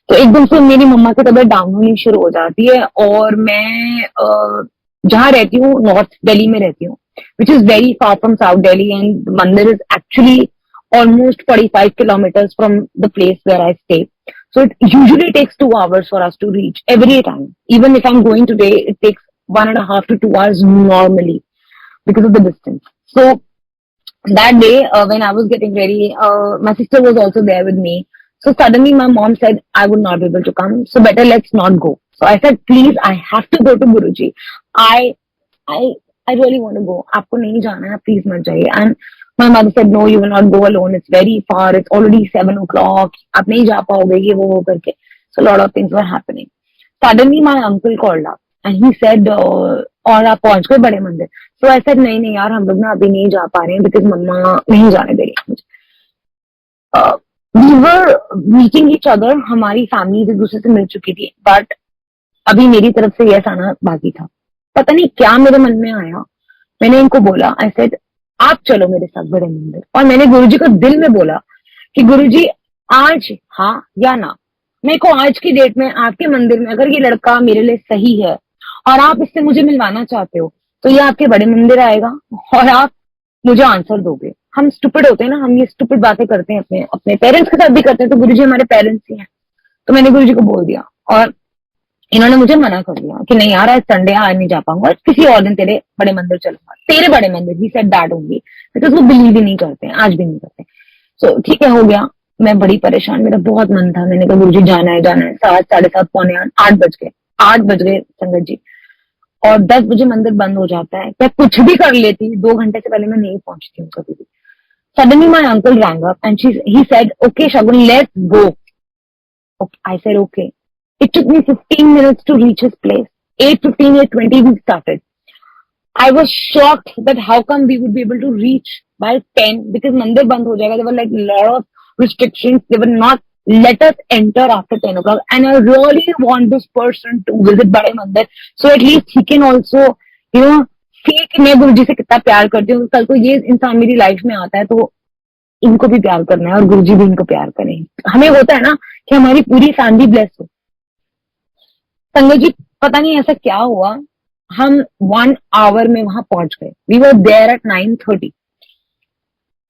तो एकदम से मेरी मम्मा की तबीयत डाउन होनी शुरू हो जाती है। और मैं जहाँ रहती हूँ, नॉर्थ दिल्ली में रहती हूँ, which is very far from south Delhi, and मंदिर is actually almost 45 kilometers from the place where I stay. So it usually takes 2 hours for us to reach every time. Even if I'm going today, it takes 1.5 to 2 hours normally because of the distance. So that day, when I was getting ready, my sister was also there with me. So suddenly my mom said I would not be able to come. So better let's not go. So I said, please, I have to go to Guruji. I I I really want to go. आपको नहीं जाना है, please मत जाइए. And my mother said, no, you will not go alone. It's very far. It's already 7 o'clock. आप नहीं जा पाओगे, ये वो करके. So a lot of things were happening. Suddenly my uncle called up and he said, और आप पहुंच गए बड़े मंदिर? So I said, नहीं यार, हम लोग ना अभी नहीं जा पा रहे हैं बिकॉज मम्मा नहीं जाने दे रही है मुझे। We were meeting each other, हमारी फैमिली एक दूसरे से मिल चुकी थी, बट अभी मेरी तरफ से यस आना बाकी था। पता नहीं क्या मेरे मन में आया, मैंने इनको बोला, आई सेड आप चलो मेरे साथ बड़े मंदिर। और मैंने गुरुजी को दिल में बोला कि गुरुजी आज हाँ या ना, मेरे को आज की डेट में आपके मंदिर में अगर ये लड़का मेरे लिए सही है और आप इससे मुझे मिलवाना चाहते हो, तो ये आपके बड़े मंदिर आएगा और आप मुझे आंसर दोगे। हम स्टूपिड होते हैं ना, हम ये स्टूपिड बातें करते हैं, अपने अपने पेरेंट्स के साथ भी करते हैं। तो गुरुजी हमारे पेरेंट्स ही हैं। तो मैंने गुरुजी को बोल दिया और इन्होंने मुझे मना कर दिया कि नहीं यार, आज संडे, आज नहीं जा पाऊंगा, किसी और दिन तेरे बड़े मंदिर चलूंगा, तेरे बड़े मंदिर। He said that only, because वो बिलीव ही नहीं करते हैं, आज भी नहीं करते। सो ठीक है, हो गया। मैं बड़ी परेशान, मेरा बहुत मन था। मैंने कहा गुरुजी जाना है जाना है। 7, 7:30, पौने 8, 8 बज गए, 8 बज गए संगत जी। और 10 बजे मंदिर बंद हो जाता है। मैं कुछ भी कर लेती, 2 घंटे से पहले मैं नहीं पहुंचती हूँ कभी भी। Suddenly my uncle rang up and he said, okay, Shagun, let's go. Okay, I said, okay. It took me 15 minutes to reach his place. 8:15, 8:20 we started. I was shocked that how come we would be able to reach by 10, because mandir band ho jayega. There were like a lot of restrictions. They would not let us enter after 10 o'clock. And I really want this person to visit Bade Mandir, so at least he can also, you know, see कि मैं गुरुजी से कितना प्यार करती हूँ। कल को ये इंसान मेरी लाइफ में आता है तो इनको भी प्यार करना है और गुरुजी भी इनको प्यार करें। हमें होता है ना कि हमारी पूरी फैमिली ब्लेस हो। संगत जी, पता नहीं ऐसा क्या हुआ, हम 1 आवर में वहां पहुंच गए। We were there at 9:30।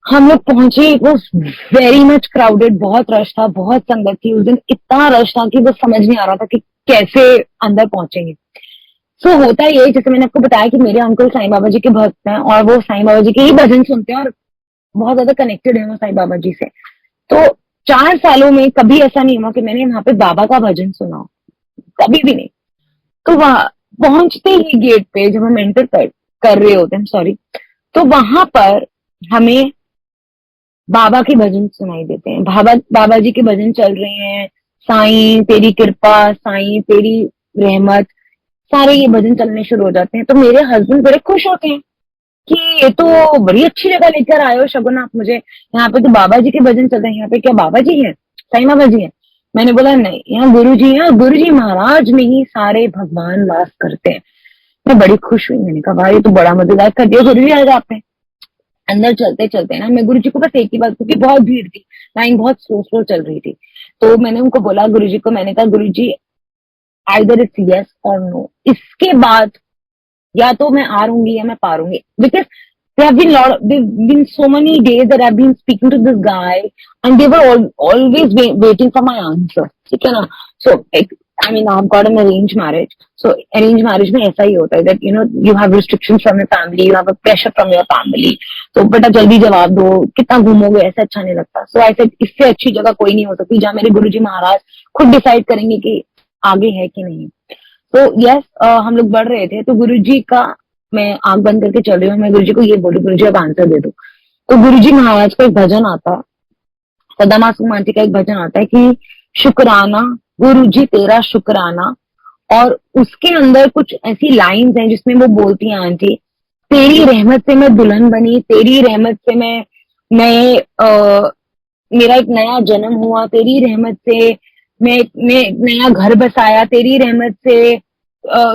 हम लोग पहुंचे, it was very much crowded, बहुत रश था, बहुत संगत थी। उस दिन इतना रश था कि बस समझ नहीं आ रहा था कि कैसे अंदर पहुंचेंगे। सो होता ये, जैसे मैंने आपको बताया कि मेरे अंकल साईं बाबा जी के भक्त हैं और वो साईं बाबा जी के ही भजन सुनते हैं और बहुत ज्यादा कनेक्टेड है वो साईं बाबा जी से। तो 4 सालों में कभी ऐसा नहीं हुआ कि मैंने वहां पे बाबा का भजन सुना, कभी भी नहीं। तो वहां पहुंचते ही गेट पे जब हम एंटर कर रहे होते हैं, सॉरी, तो वहां पर हमें बाबा के भजन सुनाई देते हैं, बाबा जी के भजन चल रहे हैं, साईं तेरी कृपा, साईं तेरी रहमत, सारे ये भजन चलने शुरू हो जाते हैं। तो मेरे हस्बैंड बड़े खुश होते हैं कि ये तो बड़ी अच्छी जगह लेकर आए हो शगुन आप मुझे, यहाँ पे तो बाबा जी के भजन चल रहे हैं, यहाँ पे क्या बाबा जी हैं, साईं बाबा जी हैं? मैंने बोला नहीं, यहाँ गुरु जी हैं, गुरु जी महाराज में ही सारे भगवान वास करते हैं। मैं बड़ी खुश हुई, मैंने कहा भाई ये तो बड़ा मजेदार कर दिया गुरु जी आज आपने। अंदर चलते चलते ना मैं गुरु जी को बस एक ही बात, क्योंकि बहुत भीड़ थी, लाइन बहुत स्लो स्लो चल रही थी, तो मैंने उनको बोला गुरु जी को, मैंने कहा गुरु जी आइदर इट्स यस और नो, इसके बाद या तो मैं हारूंगी या मैं पारूंगी, because there have been so many days that I've been speaking to this guy and they were always waiting for my answer, ठीक है ना? So I mean I've got an arranged marriage, so arranged marriage में ऐसा ही होता है that you know you have restrictions from your family, you have a pressure from your family, तो बेटा जल्दी जवाब दो, कितना घूमोगे, ऐसा अच्छा नहीं लगता। So I said इससे अच्छी जगह कोई नहीं हो सकती जहाँ मेरे गुरुजी महाराज खुद डिसाइड करेंगे कि आगे है कि नहीं। तो यस हम लोग बढ़ रहे थे, तो गुरुजी का मैं आंख बंद करके चल रही हूँ, मैं गुरुजी को ये बोली गुरुजी अब आंसर दे दो। तो गुरुजी महाराज का एक भजन आता है, सदा मासूम आंटी का एक भजन आता है कि शुक्राना गुरुजी तेरा शुक्राना, और उसके अंदर कुछ ऐसी लाइंस हैं जिसमें वो बोलती हैं आंटी तेरी रहमत से मैं दुल्हन बनी, तेरी रहमत से मैं मेरा एक नया जन्म हुआ, तेरी रहमत से मैं एक नया घर बसाया, तेरी रहमत से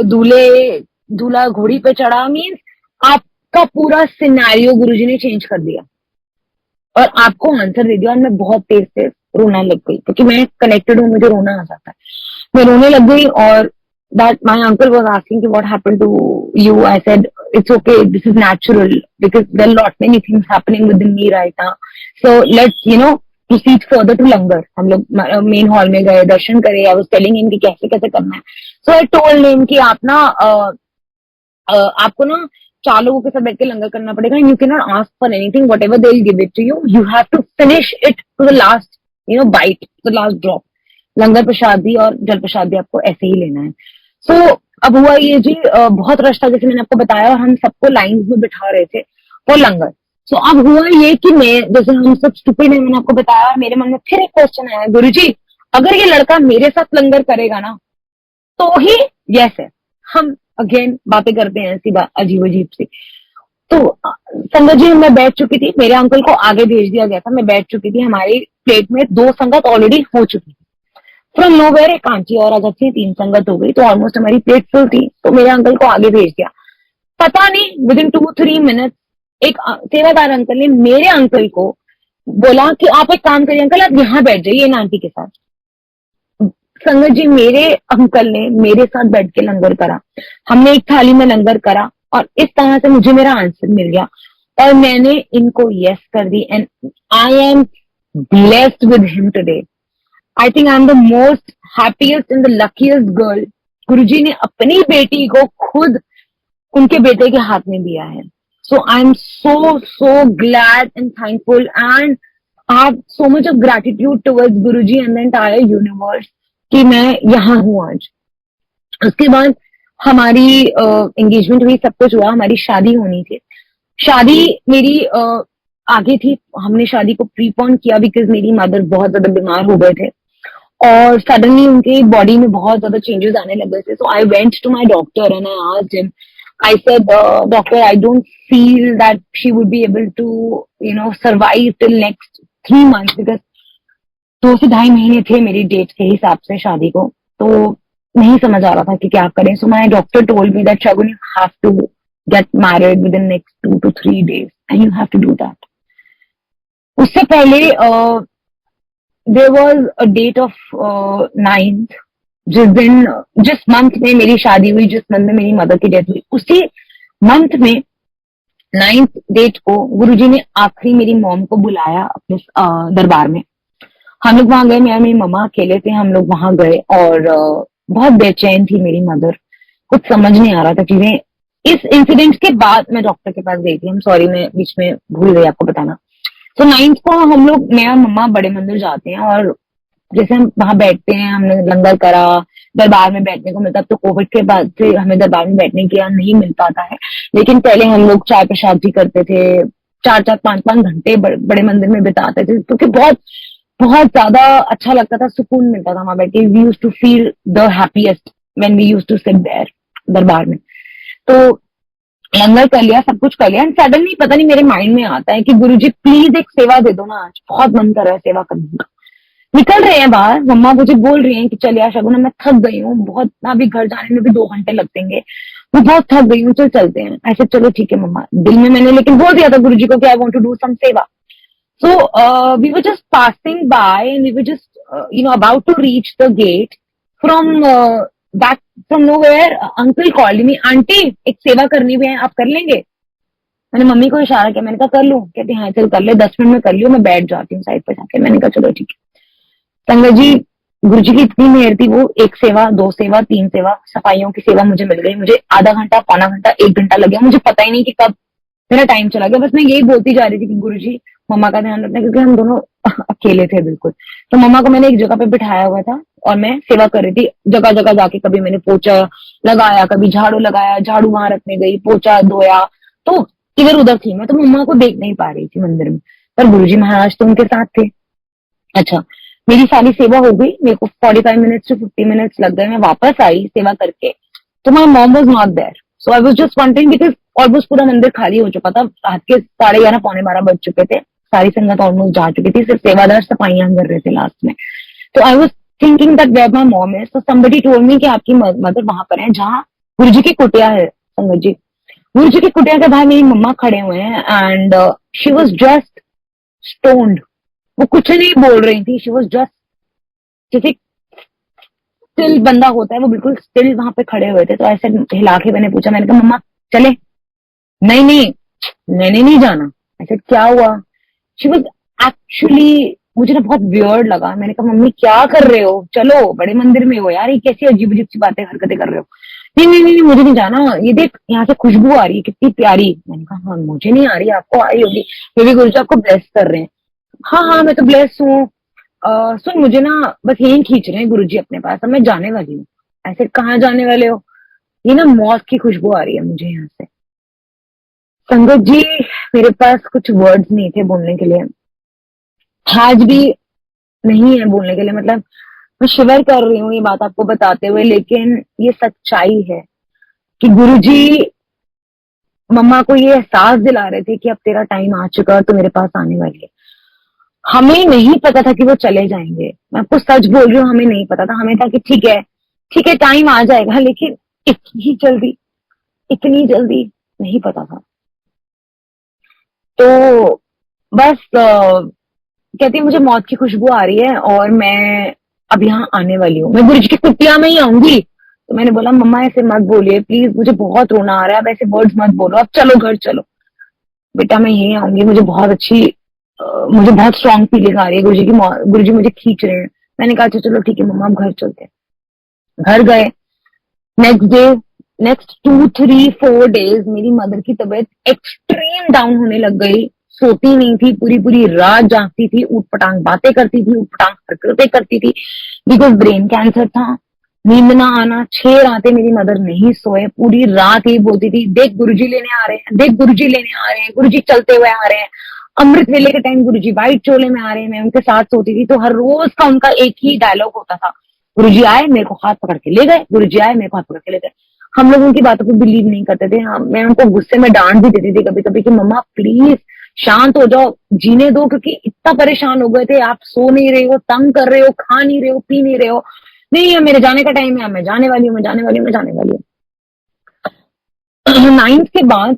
दूल्हे दूल्हा घोड़ी पे चढ़ा। मीन्स आपका पूरा सिनेरियो गुरुजी ने चेंज कर दिया और आपको आंसर दे दिया। और मैं बहुत तेज से रोना लग गई, क्योंकि मैं कनेक्टेड हूँ, मुझे रोना आ जाता है, मैं रोने लग गई। और that my uncle was asking what happened to you, I said it's okay, this is natural because there are lot many things happening within me right now, so let's you know proceed further to langar। हम लोग main hall में गए, दर्शन करे। I was telling him कि कैसे कैसे करना है। so I told him कि आप ना आपको ना 4 लोगों के साथ बैठ के लंगर करना पड़ेगा, you can not ask for anything, whatever they will give it to you, you have to finish it to the last you know bite, the last drop. Langar prasad भी और जल प्रसाद भी आपको ऐसे ही लेना है। सो अब हुआ ये जी, बहुत रश था जैसे मैंने आपको बताया, और हम सबको लाइन में बिठा रहे थे फॉर लंगर। सो अब हुआ ये कि मैं, जैसे हम सब स्टूपिड है, मैंने आपको बताया, मेरे मन में फिर एक क्वेश्चन आया, गुरुजी अगर ये लड़का मेरे साथ लंगर करेगा ना तो ही यस है। हम अगेन बातें करते हैं ऐसी बात अजीब अजीब सी। तो संगत जी मैं बैठ चुकी थी, मेरे अंकल को आगे भेज दिया गया था, मैं बैठ चुकी थी, हमारी प्लेट में 2 संगत ऑलरेडी हो चुकी थी। फ्रॉम नोवेयर एक आंटी और अगर से 3 संगत हो गई, तो ऑलमोस्ट हमारी प्लेट फुल थी। तो मेरे अंकल को आगे भेज दिया, पता नहीं विद इन 2-3 मिनट एक सेवादार अंकल ने मेरे अंकल को बोला कि आप एक काम करिए अंकल, आप यहाँ बैठ जाइए इन आंटी के साथ। संगत जी मेरे अंकल ने मेरे साथ बैठ के लंगर करा, हमने एक थाली में लंगर करा, और इस तरह से मुझे मेरा आंसर मिल गया और मैंने इनको यस कर दी। And I am blessed with him today. I think I am the most happiest and the luckiest girl. Guruji ने अपनी बेटी को खुद उनके बेटे के हाथ में दिया है। So I am so glad and thankful and I have so much of gratitude towards Guruji and the entire universe कि मैं यहाँ हूँ आज। उसके बाद हमारी एंगेजमेंट हुई, सब कुछ हुआ, हमारी शादी होनी थी। शादी मेरी आगे थी, हमने शादी को प्रीपोन किया बिकॉज मेरी मदर बहुत ज्यादा बीमार हो गए थे और सडनली उनके बॉडी में बहुत ज्यादा चेंजेस आने लग गए थे। So I went to my doctor and I asked him, I said, doctor, I don't feel that she would be able to, you know, survive till next 3 months because 2 से 2.5 महीने थे मेरी डेट के हिसाब से शादी को, तो नहीं समझ आ रहा था कि क्या करें। So my doctor told me that Shagun, you have to get married within next 2 to 3 days and you have to do that. उससे पहले there was a date of 9th, जिस मंथ में मेरी शादी हुई, जिस मंथ में मेरी मदर की डेथ हुई, उसी मंथ में 9th डेट को गुरुजी ने आखिरी मेरी मॉम को बुलाया अपने दरबार में। हम लोग वहां गए, मैं और मेरी मम्मा अकेले थे, हम लोग वहां गए और बहुत बेचैन थी मेरी मदर, कुछ समझ नहीं आ रहा था चीजें। इस इंसिडेंट के बाद मैं डॉक्टर के पास गई थी, हम सॉरी मैं बीच में भूल गई आपको बताना। तो 9th को हम लोग, मैं और मम्मा बड़े मंदिर जाते हैं और जैसे हम वहां बैठते हैं, हमने लंगर करा, दरबार में बैठने को मिलता। अब तो कोविड के बाद से हमें दरबार में बैठने के यहाँ नहीं मिल पाता है, लेकिन पहले हम लोग चाय प्रसाद भी करते थे, 4-4 5-5 घंटे बड़े मंदिर में बिताते थे, क्योंकि बहुत बहुत ज्यादा अच्छा लगता था, सुकून मिलता था वहां बैठ के। We use to feel the happiest when we use to sit there दरबार में। तो लंगर कर लिया, सब कुछ कर लिया, एंड सडनली पता नहीं मेरे माइंड में आता है कि गुरुजी प्लीज एक सेवा दे दो ना, आज बहुत मन कर रहा है सेवा करने का। निकल रहे हैं बाहर, मम्मा मुझे बोल रही हैं कि चल यार शगुन, मैं थक गई हूँ बहुत, अभी घर जाने में भी 2 घंटे लग देंगे, मैं बहुत थक गई हूँ, चल चलते हैं। ऐसे चलो ठीक है मम्मा। दिल में मैंने लेकिन बोल दिया था गुरुजी को कि I want to do some सेवा। So we were just passing by and we were just about to reach the gate. From back from nowhere, uncle called me, aunty एक सेवा करनी भी है, आप कर लेंगे? मैंने मम्मी को इशारा किया, मैंने कहा कर लूं? कहती हाँ चल कर ले, 10 मिनट में कर लियो, मैं बैठ जाती हूँ साइड पे जाके। मैंने कहा चलो ठीक है। संगत जी, गुरुजी की इतनी मेहर थी, वो 1 सेवा 2 सेवा 3 सेवा सफाइयों की सेवा मुझे मिल गई। मुझे आधा घंटा, पौना घंटा, 1 घंटा लग गया, मुझे पता ही नहीं कि कब मेरा टाइम चला गया। बस मैं यही बोलती जा रही थी कि गुरुजी मम्मा का ध्यान रखना, क्योंकि हम दोनों अकेले थे बिल्कुल। तो मम्मा को मैंने एक जगह पे बिठाया हुआ था और मैं सेवा कर रही थी। जगह जगह जाके कभी मैंने पोछा लगाया, कभी झाड़ू लगाया, झाड़ू वहां रखने गई, पोछा धोया, तो इधर उधर थी मैं। तो मम्मा को देख नहीं पा रही थी मंदिर में, पर गुरुजी महाराज तो उनके साथ थे। अच्छा, मेरी सारी सेवा हो गई, मेरे को 45 मिनट्स टू 50 मिनट्स लग गए। मैं वापस आई सेवा करके, तो my mom was not there. So I was just wondering, because almost पूरा मंदिर खाली हो चुका था, रात के 11:30 पौने 12 बज चुके थे, सारी संगत ऑलमोस्ट जा चुकी थी, सिर्फ सेवादार सफाइयां कर रहे थे लास्ट में। तो I was thinking that where my mom is. तो समबडी टोल्ड मी कि आपकी मदर वहां पर है जहाँ गुरुजी की कुटिया है। संगत जी, गुरुजी की कुटिया के बाहर मेरी मम्मा खड़े हुए हैं, and she was just stoned. वो कुछ नहीं बोल रही थी, शी वॉज जस्ट, जैसे स्टिल बंदा होता है, वो बिल्कुल स्टिल वहां पे खड़े हुए थे। तो ऐसे हिला के मैंने पूछा, मैंने कहा मम्मा चले? नहीं नहीं, मैंने नहीं जाना। ऐसे क्या हुआ? शी वॉज एक्चुअली, मुझे ना बहुत वियर्ड लगा। मैंने कहा मम्मी क्या कर रहे हो, चलो बड़े मंदिर में हो यार, ये कैसी अजीब अजीब सी बातें हरकतें कर रहे हो। नहीं नहीं नहीं, मुझे नहीं जाना, ये देख यहाँ से खुशबू आ रही है कितनी प्यारी। मैंने कहा हाँ मुझे नहीं आ रही, आपको आ रही होगी, ये भी गुरुजी आपको ब्लेस कर रहे हैं। हाँ हाँ मैं तो ब्लेस हूँ। सुन, मुझे ना बस यही खींच रहे हैं गुरुजी अपने पास, अब मैं जाने वाली हूँ। ऐसे कहाँ जाने वाले हो? ये ना मौत की खुशबू आ रही है मुझे यहाँ से। संगत जी, मेरे पास कुछ वर्ड्स नहीं थे बोलने के लिए, आज भी नहीं है बोलने के लिए। मतलब मैं शिवर कर रही हूँ ये बात आपको बताते हुए, लेकिन ये सच्चाई है कि गुरुजी मम्मा को ये एहसास दिला रहे थे कि अब तेरा टाइम आ चुका है, तो मेरे पास आने वाली है। हमें नहीं पता था कि वो चले जाएंगे, मैं आपको सच बोल रही हूँ, हमें नहीं पता था। हमें था कि ठीक है टाइम आ जाएगा, लेकिन इतनी जल्दी नहीं पता था। तो बस कहती है मुझे मौत की खुशबू आ रही है और मैं अब यहाँ आने वाली हूँ, मैं गुरुजी की कुटिया में ही आऊंगी। तो मैंने बोला मम्मा ऐसे मत बोलिए प्लीज, मुझे बहुत रोना आ रहा है, अब ऐसे वर्ड्स मत बोलो, अब चलो घर चलो। बेटा मैं यहीं आऊंगी, मुझे बहुत स्ट्रांग फीलिंग आ रही है, गुरुजी मुझे खींच रहे हैं। मैंने कहा अच्छा चलो ठीक है मम्मा, अब घर चलते हैं। घर गए। नेक्स्ट डे, नेक्स्ट 2-3-4 डेज मेरी मदर की तबीयत एक्सट्रीम डाउन होने लग गई। सोती नहीं थी, पूरी पूरी रात जागती थी, ऊट पटांग बातें करती थी, ऊट पटांग हरकतें करती थी, बिकॉज ब्रेन कैंसर था। नींद ना आना, 6 रातें मेरी मदर नहीं सोए, पूरी रात यही बोलती थी देख गुरुजी लेने आ रहे हैं, देख गुरुजी लेने आ रहे हैं, गुरुजी चलते हुए आ रहे हैं। अमृत वेले के टाइम गुरुजी व्हाइट चोले में आ रहे हैं, मैं उनके साथ सोती थी। तो हर रोज का उनका एक ही डायलॉग होता था, गुरुजी आए मेरे को हाथ पकड़ के ले गए, गुरुजी आए मेरे को हाथ पकड़ के ले गए। हम लोग उनकी बातों को बिलीव नहीं करते थे। मैं उनको गुस्से में डांट भी देती थी कभी कभी कि मम्मा प्लीज शांत हो जाओ, जीने दो, क्योंकि इतना परेशान हो गए थे, आप सो नहीं रहे हो, तंग कर रहे हो, खा नहीं रहे हो, पी नहीं रहे हो। नहीं है मेरे जाने का टाइम है, मैं जाने वाली हूँ, मैं जाने वाली हूँ, मैं जाने वाली हूँ। 9th के बाद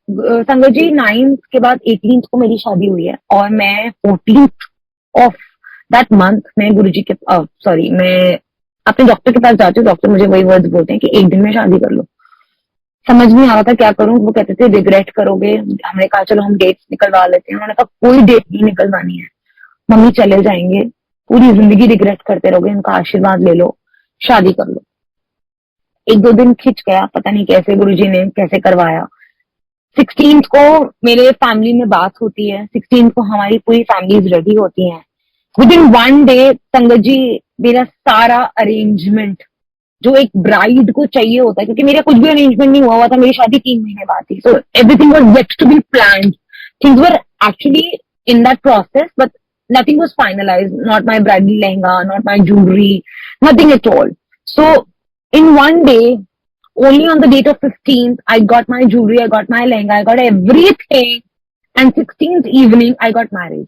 संगत जी, 9th के बाद 18th को मेरी शादी हुई है, और मैं 14th ऑफ दैट मंथ मैं गुरुजी के सॉरी मैं अपने डॉक्टर के पास जाती हूँ। डॉक्टर मुझे वही वर्ड्स बोलते हैं कि 1 दिन में शादी कर लो। समझ नहीं आ रहा था क्या करूं। वो कहते थे रिग्रेट करोगे। हमने कहा चलो हम डेट्स निकलवा लेते हैं। उन्होंने कहा कोई डेट नहीं निकलवानी है, मम्मी चले जाएंगे, पूरी जिंदगी रिग्रेट करते रहोगे, उनका आशीर्वाद ले लो, शादी कर लो। 1-2 दिन खिंच गया, पता नहीं कैसे गुरुजी ने कैसे करवाया। 16th को मेरे फैमिली में बात होती है, 16th को हमारी पूरी फैमिलीज रेडी होती हैं। विद इन 1 डे संगत जी मेरा सारा अरेंजमेंट जो एक ब्राइड को चाहिए होता है, क्योंकि मेरा कुछ भी अरेंजमेंट नहीं हुआ था, मेरी शादी 3 महीने बाद थी, so everything was yet to be planned. things were actually in that process, but nothing was finalized. Not my bridal lehenga, not my jewelry, nothing at all. So in one day, only on the date of 15th, I got my jewelry, I got my lehenga, I got everything, and 16th evening I got married.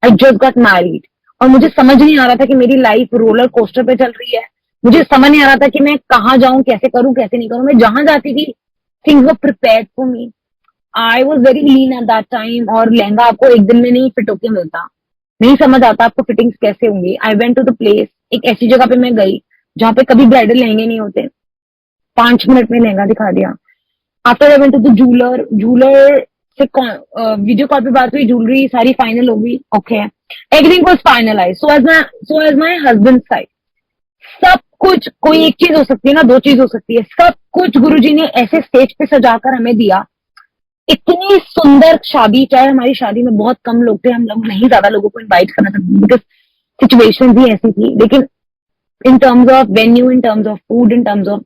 I just got married. और मुझे समझ नहीं आ रहा था कि मेरी life roller coaster पे चल रही है. मुझे समझ नहीं आ रहा था कि मैं कहाँ जाऊं, कैसे करूं, कैसे नहीं करूं. मैं जहां जाती थी, things were prepared for me. I was very lean eight that time, और लहंगा आपको एक दिन में नहीं फिट होके मिलता. नहीं समझ आता आपको फिटिंग्स कैसे होंगी. I went to the place, एक ऐसी जगह पे मैं गई जहां पे कभी ब्राइडल लहंगे नहीं होते. 5 मिनट में लहंगा दिखा दिया. After I went to the jeweller से वीडियो कॉल पे बात हुई, ज्वेलरी सारी फाइनल हो गई. Okay, everything was finalise. So as my husband side, सब कुछ. कोई एक चीज हो सकती है ना, दो चीज हो सकती है. सब कुछ गुरुजी ने ऐसे स्टेज पे सजाकर हमें दिया. इतनी सुंदर शादी. चाहे हमारी शादी में बहुत कम लोग थे, हम लोग नहीं ज्यादा लोगों को इनवाइट करना था बिकॉज सिचुएशन ही ऐसी थी. लेकिन in terms of venue, in terms of food, in terms of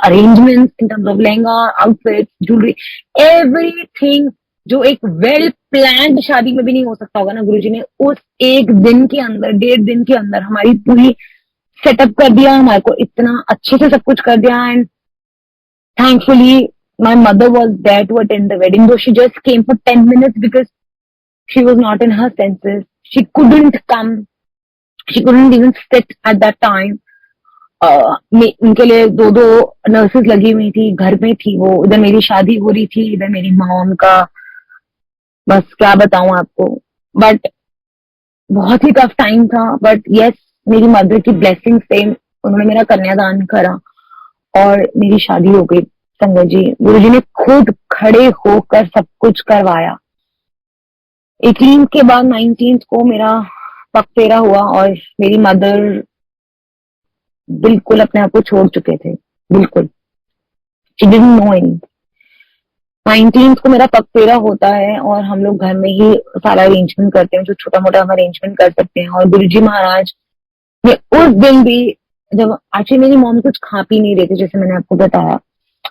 arrangements, in terms of lehenga, outfits, jewelry, everything जो एक वेल प्लान्ड शादी में भी नहीं हो सकता होगा ना, गुरुजी ने उस एक दिन के अंदर, 1.5 दिन के अंदर हमारी पूरी सेटअप कर दिया. हमारे को इतना अच्छे से सब कुछ कर दिया. And thankfully my mother was there to attend the wedding, though she just came for 10 minutes because she was not in her senses. She couldn't come. She couldn't even sit at that time. उनके लिए 2 nurses लगी हुई थी, घर में थी वो. इधर मेरी शादी हो रही थी, इधर मेरी मॉम का, बस क्या बताऊं आपको. बट बहुत ही टफ टाइम था. बट यस, मेरी मदर की ब्लेसिंग से उन्होंने मेरा कन्यादान करा और मेरी शादी हो गई. संगत जी, गुरुजी ने खुद खड़े होकर सब कुछ करवाया. 18 के बाद 19 को मेरा पग फेरा हुआ और मेरी मदर बिल्कुल अपने आप को छोड़ चुके थे. बिल्कुल, शी डिडंट नो एनी. 19 को मेरा पग फेरा होता है और हम लोग घर में ही सारा अरेंजमेंट करते हैं, जो छोटा मोटा हम अरेंजमेंट कर सकते हैं. और गुरुजी महाराज ने उस दिन भी, जब एक्चुअली मेरी मॉम कुछ खा पी नहीं रहे थे, जैसे मैंने आपको बताया,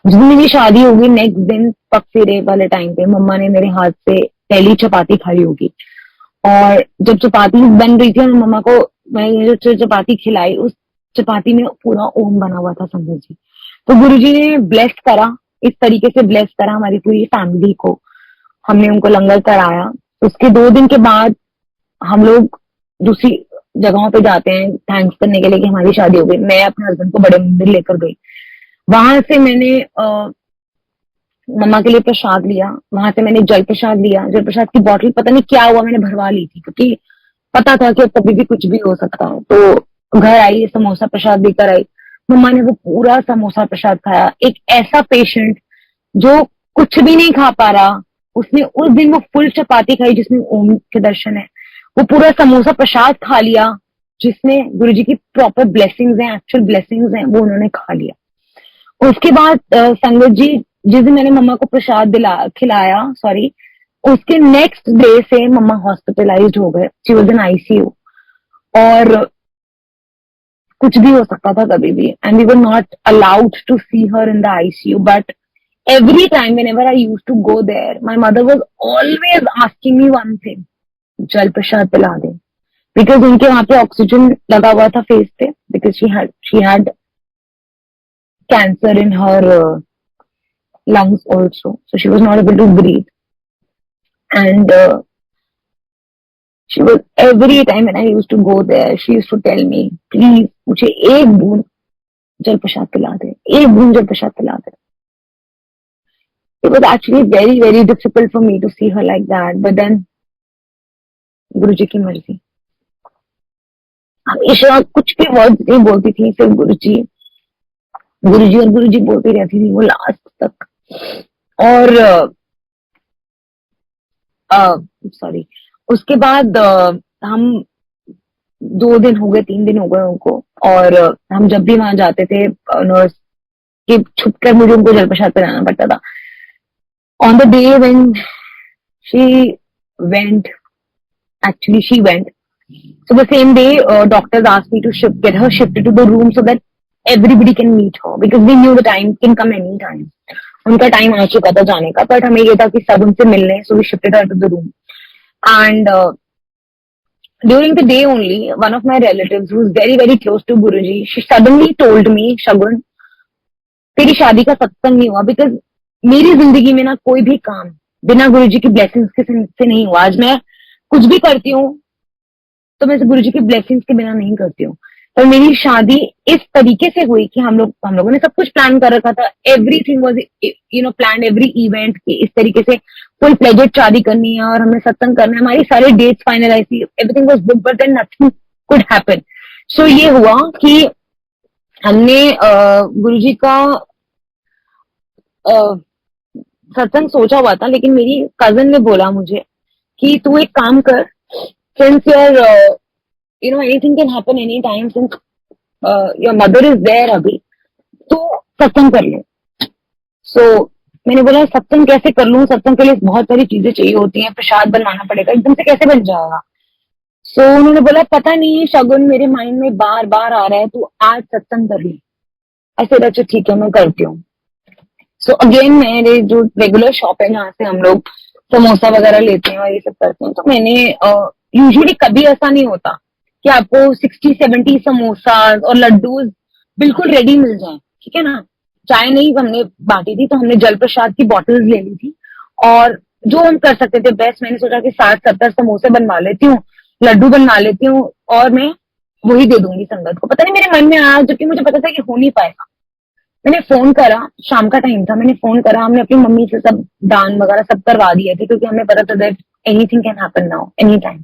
जिस दिन मेरी शादी होगी नेक्स्ट दिन पग फेरे वाले टाइम पे मम्मा ने मेरे हाथ से पहली चपाती खाई होगी. और जब चपाती बन रही थी और मम्मा को मैं जो चपाती खिलाई, उस चपाती में पूरा ओम बना हुआ था संगत जी. तो गुरुजी ने ब्लेस करा, इस तरीके से ब्लेस करा हमारी पूरी फैमिली को. हमने उनको लंगर कराया. उसके 2 दिन के बाद हम लोग दूसरी जगहों पे जाते हैं थैंक्स करने के लिए कि हमारी शादी हो गई. मैं अपने हस्बैंड को बड़े मंदिर लेकर गई. वहां से मैंने मम्मा के लिए प्रसाद लिया. वहां से मैंने जल प्रसाद लिया. जल प्रसाद की बोतल पता नहीं क्या हुआ, मैंने भरवा ली थी क्योंकि पता था कि कभी भी कुछ भी हो सकता है. तो घर आई, समोसा प्रसाद लेकर आई. मम्मा ने वो पूरा समोसा प्रसाद खाया. एक ऐसा पेशेंट जो कुछ भी नहीं खा पा रहा, उसने उस दिन वो फुल चपाती खाई जिसमें ओम के दर्शन है. वो पूरा समोसा प्रसाद खा लिया जिसमें गुरुजी की प्रॉपर ब्लेसिंग्स हैं, एक्चुअल ब्लेसिंग्स हैं, वो उन्होंने खा लिया. उसके बाद संगत जी, जिस दिन मैंने मम्मा को प्रसाद खिलाया, सॉरी, उसके नेक्स्ट डे से मम्मा हॉस्पिटलाइज्ड हो गए. She was in ICU. और कुछ भी हो सकता था कभी भी. And we were not allowed to see her in the ICU. But every time whenever I used to go there, my mother was always asking me one thing, जल प्रसाद पिला दे. बिकॉज उनके वहां पे ऑक्सीजन लगा हुआ था फेस पे, because she had cancer in her lungs also, so she was not able to breathe. And she was, every time when I used to go there, she used to tell me, please मुझे एक बूंद जल प्रसाद पिला दे, एक बूंद जल प्रसाद पिला दे. It was actually very, very difficult for me to see her like that. But then, गुरुजी की मर्जी. हमेशा कुछ भी वर्ड नहीं बोलती थी, सिर्फ गुरुजी गुरुजी और गुरुजी बोलती रहती थी वो लास्ट तक. और सॉरी, उसके बाद हम 2 दिन हो गए, 3 दिन हो गए उनको. और हम जब भी वहां जाते थे, नर्स के छुप कर मुझे उनको जल प्रसाद पिलाना पड़ता था. On the day when she went, actually she went. So the same day, doctors asked me to get her shifted to the room so that everybody can meet her, because we knew the time can come anytime. उनका time आ चुका था जाने का, but हमें ये था कि सब उनसे मिल रहे, so we shifted her to the room. And during the day only, one of my relatives who's very close to Guruji, she suddenly told me, Shagun, तेरी शादी का सत्संग नहीं हुआ. बिकॉज मेरी जिंदगी में ना कोई भी काम बिना गुरुजी की ब्लेसिंग्स के से नहीं हुआ. आज मैं कुछ भी करती हूँ तो मैं गुरुजी की ब्लेसिंग्स के बिना नहीं करती हूँ. पर मेरी शादी इस तरीके से हुई कि हम लोगों ने सब कुछ प्लान कर रखा था. Everything was plan, every event की इस तरीके से फुल प्लेजेड शादी करनी है और हमें सत्संग करना है. हमारी सारी डेट्स फाइनलाइज थी, everything was book, but then nothing could happen. So ये हुआ कि हमने गुरुजी का सत्संग सोचा हुआ था, लेकिन मेरी कजन ने बोला मुझे कि तू एक काम कर, since your anything can happen any time, since your mother is there अभी, तो सत्संग कर ले. सो मैंने बोला सत्संग कैसे कर लूं, सत्संग के लिए बहुत सारी चीजें चाहिए होती हैं, प्रसाद बनवाना पड़ेगा, एकदम से कैसे बन जाएगा. सो उन्होंने बोला पता नहीं शगुन, मेरे माइंड में बार बार आ रहा है, तू आज सत्संग कर ले. ऐसे अच्छा ठीक है मैं करती हूँ. सो अगेन मेरे जो रेगुलर शॉप है जहाँ से हम लोग समोसा वगैरह लेते हैं और ये सब करते हैं, तो मैंने यूजुअली कभी ऐसा नहीं होता कि आपको 60-70 समोसा और लड्डू बिल्कुल रेडी मिल जाए. ठीक है ना. चाय नहीं हमने बांटी थी, तो हमने जल प्रसाद की बॉटल्स ले ली थी और जो हम कर सकते थे बेस्ट, मैंने सोचा कि 60-70 समोसे बनवा लेती हूँ, लड्डू बनवा लेती हूँ और मैं वही दे दूंगी संगत को. पता नहीं मेरे मन में आया, जो कि मुझे पता था कि हो नहीं पाएगा. मैंने फोन करा, शाम का टाइम था, मैंने फोन करा, हमने अपनी मम्मी से सब दान वगैरह सब करवा दिए थे, क्योंकि हमें पता था that anything can happen now any time.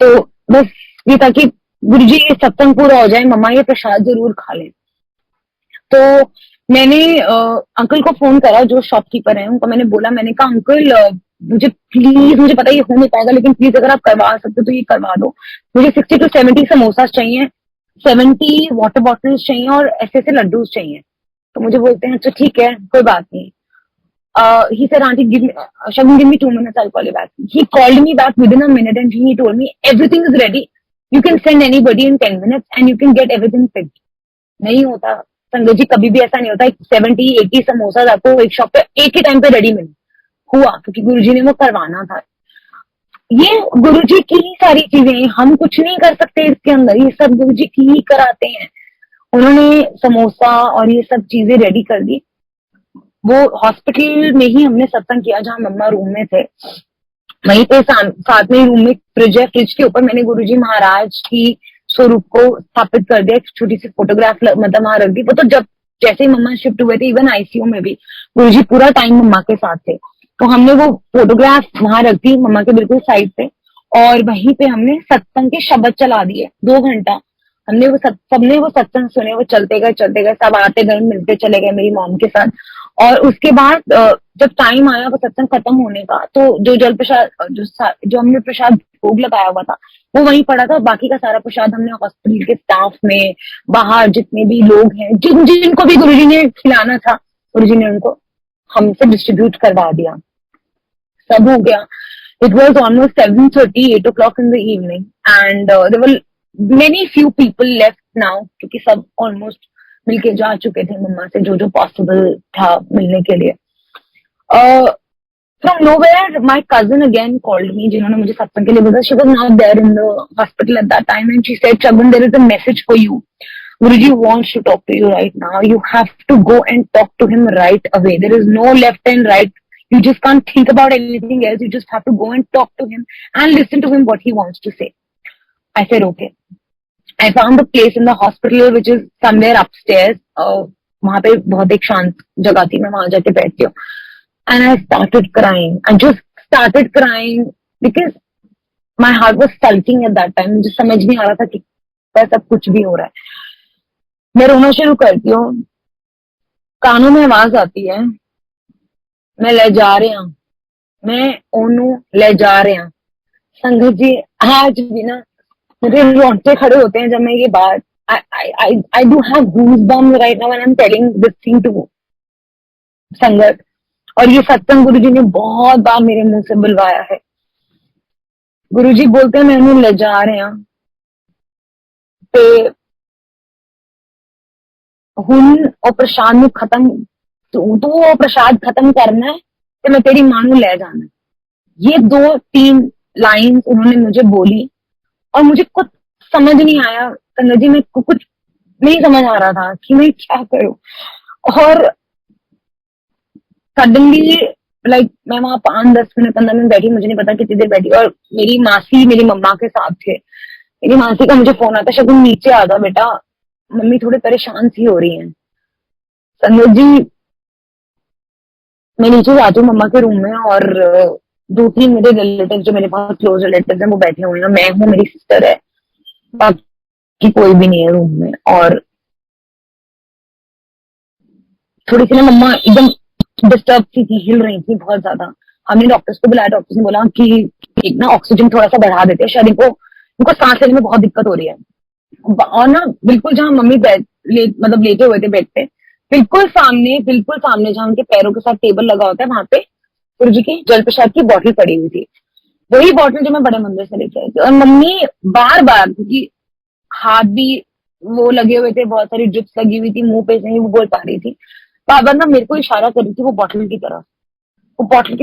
तो बस ये था कि गुरुजी ये सत्संग पूरा हो जाए, मम्मा ये प्रसाद जरूर खा लें. तो मैंने अंकल को फोन करा जो शॉपकीपर है, उनको मैंने बोला, मैंने कहा अंकल मुझे प्लीज, मुझे पता ये हो नहीं पाएगा, लेकिन प्लीज अगर आप करवा सकते तो ये करवा दो. मुझे 60-70 समोसा चाहिए, 70 वाटर बॉटल्स चाहिए और ऐसे ऐसे लड्डू चाहिए. तो मुझे बोलते हैं अच्छा ठीक है कोई बात नहीं. He said, Auntie, Shagun, give me 2 minutes, I'll call you back. He called me back within a minute and he told me everything is ready. You can send anybody in 10 minutes and you can get everything picked. नहीं होता संजय जी, कभी भी ऐसा नहीं होता. 70-80 समोसा आपको एक shop पे एक ही टाइम पे रेडी मिले. हुआ क्योंकि गुरुजी ने वो करवाना था. ये गुरुजी की ही सारी चीजें, हम कुछ नहीं कर सकते इसके अंदर, ये सब गुरुजी की ही कराते हैं. उन्होंने समोसा और ये सब चीजें रेडी कर दी. वो हॉस्पिटल में ही हमने सत्संग किया जहाँ मम्मा रूम में थे. वहीं पे साथ में रूम में फ्रिज है, फ्रिज के ऊपर मैंने गुरुजी महाराज की स्वरूप को स्थापित कर दिया. एक छोटी सी फोटोग्राफ मतलब वहां रख दी. वो तो जब जैसे ही मम्मा शिफ्ट हुए थे, इवन आईसीयू में भी गुरुजी पूरा टाइम मम्मा के साथ थे. तो हमने वो फोटोग्राफ वहां रख दी मम्मा के बिल्कुल साइड पे, और वहीं पे हमने सत्संग के शब्द चला दिए 2 घंटा. हमने वो सबने वो सत्संग सुने, वो चलते गए, सब आते गए, मिलते चले गए मेरी मॉम के साथ. और उसके बाद जब टाइम आया वो सत्संग खत्म होने का, तो जो जल प्रसाद जो हमने प्रसाद भोग लगाया हुआ था वो वहीं पड़ा था. बाकी का सारा प्रसाद हमने हॉस्पिटल के स्टाफ में, बाहर जितने भी लोग हैं, जिनको भी गुरुजी ने खिलाना था, गुरुजी ने उनको हमसे डिस्ट्रीब्यूट करवा दिया. सब हो गया. It was almost 7:30, 8 o'clock in the evening, and there were many few people left now, क्योंकि सब almost मिलके जा चुके थे मम्मा से जो जो पॉसिबल था मिलने के लिए. From nowhere, my cousin again called me, जिन्होंने मुझे सत्संग के लिए बोला. She was not there in the hospital at that time, and she said, Shagun, there is a message for you. Guruji wants to talk to you right now. You have to go and talk to him right away. There is no left and right. You just can't think about anything else. You just have to go and talk to him and listen to him what he wants to say. I said, okay. I found a place in the hospital which is somewhere upstairs. वहां पे बहुत एक शांत जगह थी, मैं वहां जाके बैठती हूँ. And I started crying. I just started crying because my heart was sulking at that time. मुझे समझ नहीं आ रहा था कि सब कुछ भी हो रहा है. मैं रोना शुरू करती हूँ, कानों में आवाज आती है, मैं ले जा रहे हैं, मैं ओनू ले जा रहे हैं. संगत जी आज भी ना मुझे रोंगटे खड़े होते हैं जब मैं ये बात, I do have goosebumps right now when I'm telling this thing to संगत. और ये सत्संग गुरुजी ने बहुत बार मेरे मुंह से बुलवाया है. गुरुजी बोलते हैं मैंने ले जा रहे हैं ते हुन और प्रशांत ਨੂੰ खत्म तो वो प्रसाद खत्म करना है तो मैं तेरी मां नू ले जाना है। ये 2-3 लाइंस उन्होंने मुझे बोली और मुझे कुछ समझ नहीं आया। संगत जी, मेरे को कुछ नहीं समझ आ रहा था कि मैं क्या करूं। और सडनली लाइक मैं वहां 5-10 मिनट 15 मिनट बैठी, मुझे नहीं पता कितनी देर बैठी, और मेरी मासी मेरी मम्मा के साथ थे। मेरी मासी का मुझे फोन आता, शगुन नीचे आ जा बेटा, मम्मी थोड़े परेशान सी हो रही हैं। संगत जी, मैं नीचे जाती हूँ मम्मा के रूम में और 2-3 मेरे रिलेटिव जो मेरे बहुत क्लोज रिलेटिव हैं वो बैठे हुए हैं। मैं हूँ, मेरी सिस्टर है, बाकी कोई भी नहीं है रूम में। और थोड़ी सी ना मम्मा एकदम डिस्टर्ब सी थी, हिल रही थी बहुत ज्यादा। हमने डॉक्टर्स को बुलाया, डॉक्टर्स ने बोला कि एक ना ऑक्सीजन थोड़ा सा बढ़ा देते हैं, शायद इनको सांस लेने में बहुत दिक्कत हो रही है। और ना बिल्कुल जहां मम्मी मतलब लेटे हुए थे बेड पे, बिल्कुल सामने जहां उनके पैरों के साथ टेबल लगा होता है, वहां पे गुरु जी की जल प्रसाद की बॉटल पड़ी हुई थी। वही बॉटल जो मैं बड़े मंदिर से लेके आई थी। और मम्मी बार बार, क्योंकि हाथ भी वो लगे हुए थे, बहुत सारी ड्रिप्स लगी हुई थी, मुंह पे से नहीं वो बोल पा रही थी, बार बार ना मेरे को इशारा कर रही थी, वो बॉटल की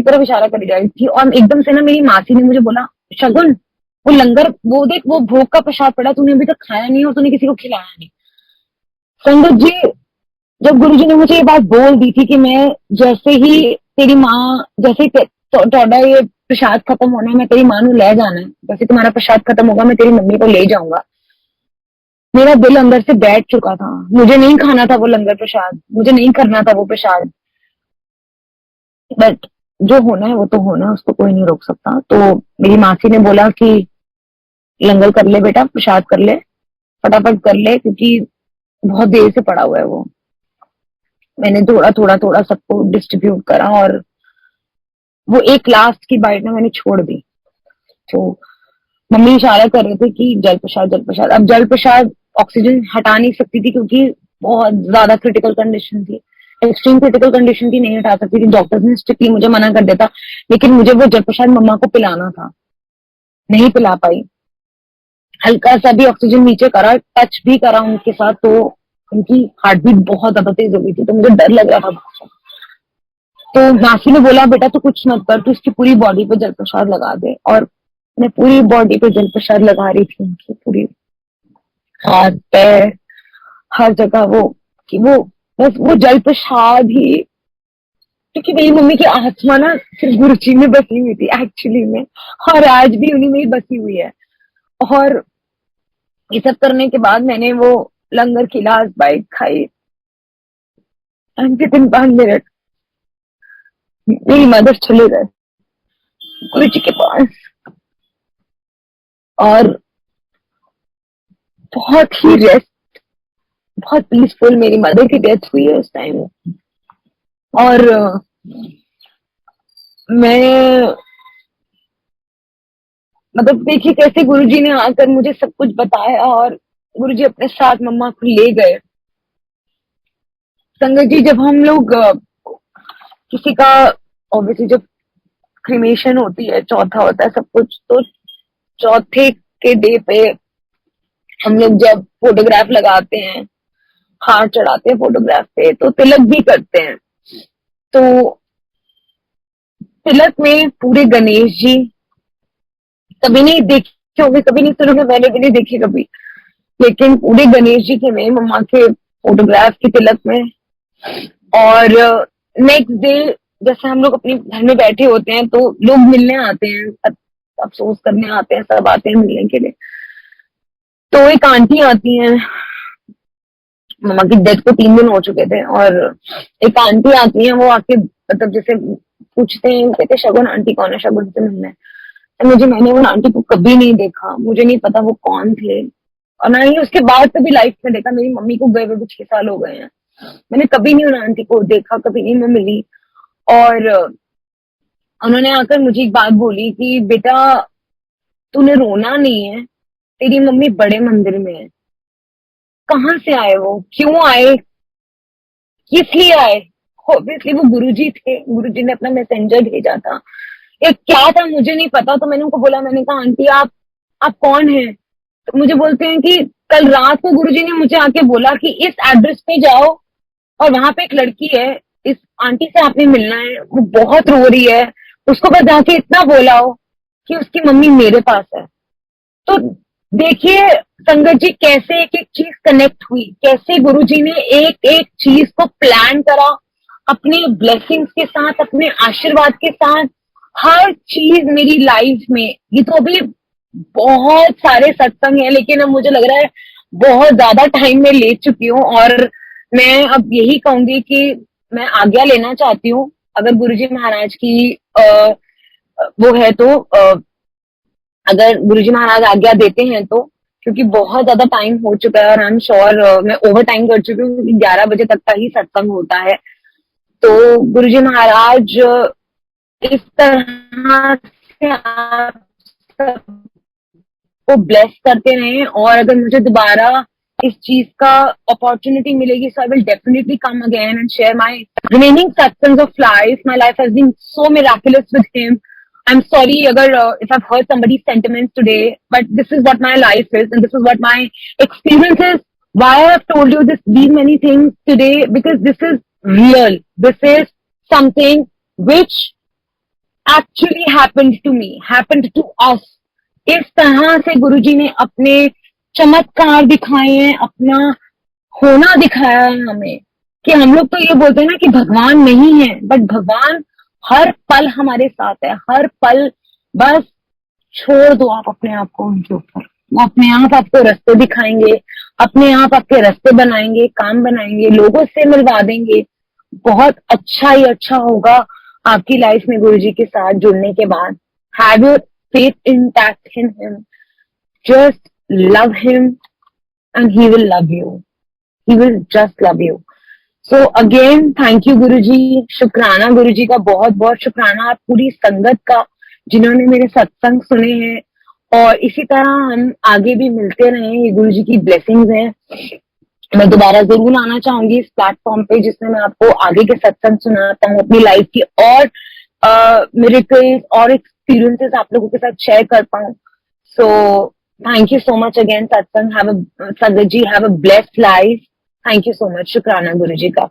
तरफ इशारा करी जा रही थी। और एकदम से ना मेरी मासी ने मुझे बोला, शगुन वो लंगर, वो देख वो भोग का प्रसाद पड़ा, तूने अभी तक खाया नहीं और तूने किसी को खिलाया नहीं। संगत जी, जब गुरु जी ने मुझे ये बात बोल दी थी कि मैं जैसे ही तेरी माँ, जैसे ही थोड़ा ये प्रसाद खत्म होना है, मैं तेरी माँ नू ले जाना है, जैसे तुम्हारा प्रसाद खत्म होगा मैं तेरी मम्मी को ले जाऊंगा, मेरा दिल अंदर से बैठ चुका था। मुझे नहीं खाना था वो लंगर प्रसाद, मुझे नहीं करना था वो प्रसाद, बट जो होना है वो तो होना है, उसको कोई नहीं रोक सकता। तो मेरी मासी ने बोला कि लंगर कर ले बेटा, प्रसाद कर ले, फटाफट कर ले, क्योंकि बहुत देर से पड़ा हुआ है वो। मैंने थोड़ा थोड़ा सबको डिस्ट्रीब्यूट करा और वो एक लास्ट की बाइट ना मैंने छोड़ दी। तो मम्मी इशारा कर रहे थे कि जल प्रसाद जल प्रसाद। अब जल प्रसाद ऑक्सीजन हटा नहीं सकती थी क्योंकि बहुत ज्यादा क्रिटिकल कंडीशन थी, एक्सट्रीम क्रिटिकल कंडीशन थी, नहीं हटा सकती थी। डॉक्टर्स ने स्ट्रिक्टली मुझे मना कर दिया था, लेकिन मुझे वो जल प्रसाद मम्मा को पिलाना था, नहीं पिला पाई। हल्का सा भी ऑक्सीजन नीचे करा, टच भी करा उनके साथ, तो उनकी हार्ट बीट बहुत ज्यादा तेज हो गई थी, तो मुझे डर लग रहा था बहुत। तो नासी ने बोला बेटा तू कुछ मत कर, तू इसकी पूरी बॉडी पे जल प्रसाद लगा दे। और मैं पूरी बॉडी पे जल प्रसाद लगा रही थी, उनकी पूरी हाथ पैर हर जगह, वो कि वो बस वो जल प्रसाद ही, क्योंकि मेरी मम्मी की आत्मा ना सिर्फ गुरु जी में बसी हुई थी एक्चुअली में, और आज भी उन्हीं में ही बसी हुई है। और ये सब करने के बाद मैंने वो लंगर की लास्ट बाइट खाई। अंतिम दिन 5 मिनट मेरी मदर चले गए गुरु जी के पास, और बहुत ही रेस्ट, बहुत पीसफुल मेरी मदर की डेथ हुई है उस टाइम। और मैं मतलब देखिए कैसे गुरुजी ने आकर मुझे सब कुछ बताया, और गुरुजी अपने साथ मम्मा को ले गए। संगत जी, जब हम लोग किसी का ऑब्वियसली जब क्रिमेशन होती है, चौथा होता है सब कुछ, तो चौथे के डे पे हम लोग जब फोटोग्राफ लगाते हैं, हाथ चढ़ाते हैं फोटोग्राफ पे, तो तिलक भी करते हैं। तो तिलक में पूरे गणेश जी, कभी नहीं देखे होंगे, कभी नहीं सुनोगे, मैंने भी नहीं देखे कभी, लेकिन पूरे गणेश जी थे मेरी मम्मा के फोटोग्राफ की तिलक में। और नेक्स्ट डे जैसे हम लोग अपने घर में बैठे होते हैं तो लोग मिलने आते हैं, अफसोस करने आते हैं, सब आते हैं मिलने के लिए। तो एक आंटी आती हैं, मम्मा की डेथ को 3 दिन हो चुके थे, और एक आंटी आती है, वो आके मतलब जैसे पूछते हैं, कहते शगुन आंटी कौन है, शगुन से मिलना है। तो मैंने उन आंटी को कभी नहीं देखा, मुझे नहीं पता वो कौन थे, और ना ही उसके बाद कभी लाइफ में देखा। मेरी मम्मी को गए हुए भी 6 साल हो गए हैं, मैंने कभी नहीं उन आंटी को देखा, कभी नहीं मैं मिली। और उन्होंने आकर मुझे एक बात बोली कि बेटा तूने रोना नहीं है, तेरी मम्मी बड़े मंदिर में है। कहाँ से आए, वो क्यों आए, किस लिए आए? ऑब्वियसली वो गुरुजी थे, गुरुजी ने अपना मैसेंजर भेजा था, ये क्या था मुझे नहीं पता। तो मैंने उनको बोला, मैंने कहा आंटी आप कौन है? तो मुझे बोलते हैं कि कल रात को गुरुजी ने मुझे आके बोला कि इस एड्रेस पे जाओ और वहां पे एक लड़की है, इस आंटी से आपने मिलना है, वो बहुत रो रही है, उसको बस जाके इतना बोला हो कि उसकी मम्मी मेरे पास है। तो देखिए संगत जी कैसे एक एक चीज कनेक्ट हुई, कैसे गुरुजी ने एक एक चीज को प्लान करा अपने ब्लेसिंग्स के साथ, अपने आशीर्वाद के साथ। हर चीज मेरी लाइफ में, ये तो अभी बहुत सारे सत्संग है लेकिन अब मुझे लग रहा है बहुत ज्यादा टाइम में ले चुकी हूँ, और मैं अब यही कहूंगी कि मैं आज्ञा लेना चाहती हूँ, अगर गुरुजी महाराज की वो है तो अगर गुरुजी महाराज आज्ञा देते हैं तो, क्योंकि बहुत ज्यादा टाइम हो चुका है और आई एम श्योर मैं ओवर टाइम कर चुकी हूँ, 11 बजे तक का ही सत्संग होता है। तो गुरुजी महाराज इस तरह से आप सबको ब्लेस करते रहें, और अगर मुझे दोबारा इस चीज का अपॉर्चुनिटी मिलेगी so I will definitely come again and share my remaining satsangs of life. My life has been so miraculous with him. I'm sorry अगर if I've hurt somebody's sentiments today, but this is what my life is and this is what my experience is. Why I have told you these many things today, because this is real. This is something which actually happened to me, happened to us. इस तरह से गुरुजी ने अपने चमत्कार दिखाए हैं, अपना होना दिखाया है हमें, कि हम लोग तो ये बोलते हैं ना कि भगवान नहीं है, बट भगवान हर पल हमारे साथ है, हर पल। बस छोड़ दो आप अपने आप को उनके ऊपर, वो अपने आप आपको रास्ते दिखाएंगे, अपने आप आपके रास्ते बनाएंगे, काम बनाएंगे, लोगों से मिलवा देंगे। बहुत अच्छा ही अच्छा होगा आपकी लाइफ में गुरुजी के साथ जुड़ने के बाद। Have your faith intact in him, just love him and he will love you, he will just love you. So again thank you Guruji, शुक्राना गुरुजी का, बहुत बहुत शुक्राना आप पूरी संगत का जिन्होंने मेरे सत्संग सुने हैं, और इसी तरह हम आगे भी मिलते रहे। ये गुरुजी की ब्लेसिंग्स हैं। मैं दोबारा जरूर आना चाहूंगी इस प्लेटफॉर्म पे जिसमें मैं आपको आगे के सत्संग सुनाता हूँ, अपनी लाइफ की और मिरेकल्स और एक्सपीरियंसेस आप लोगों के साथ शेयर करता हूँ। So thank you so much again satsang, sangat ji, have a blessed life. Thank you so much, शुक्राना गुरुजी का।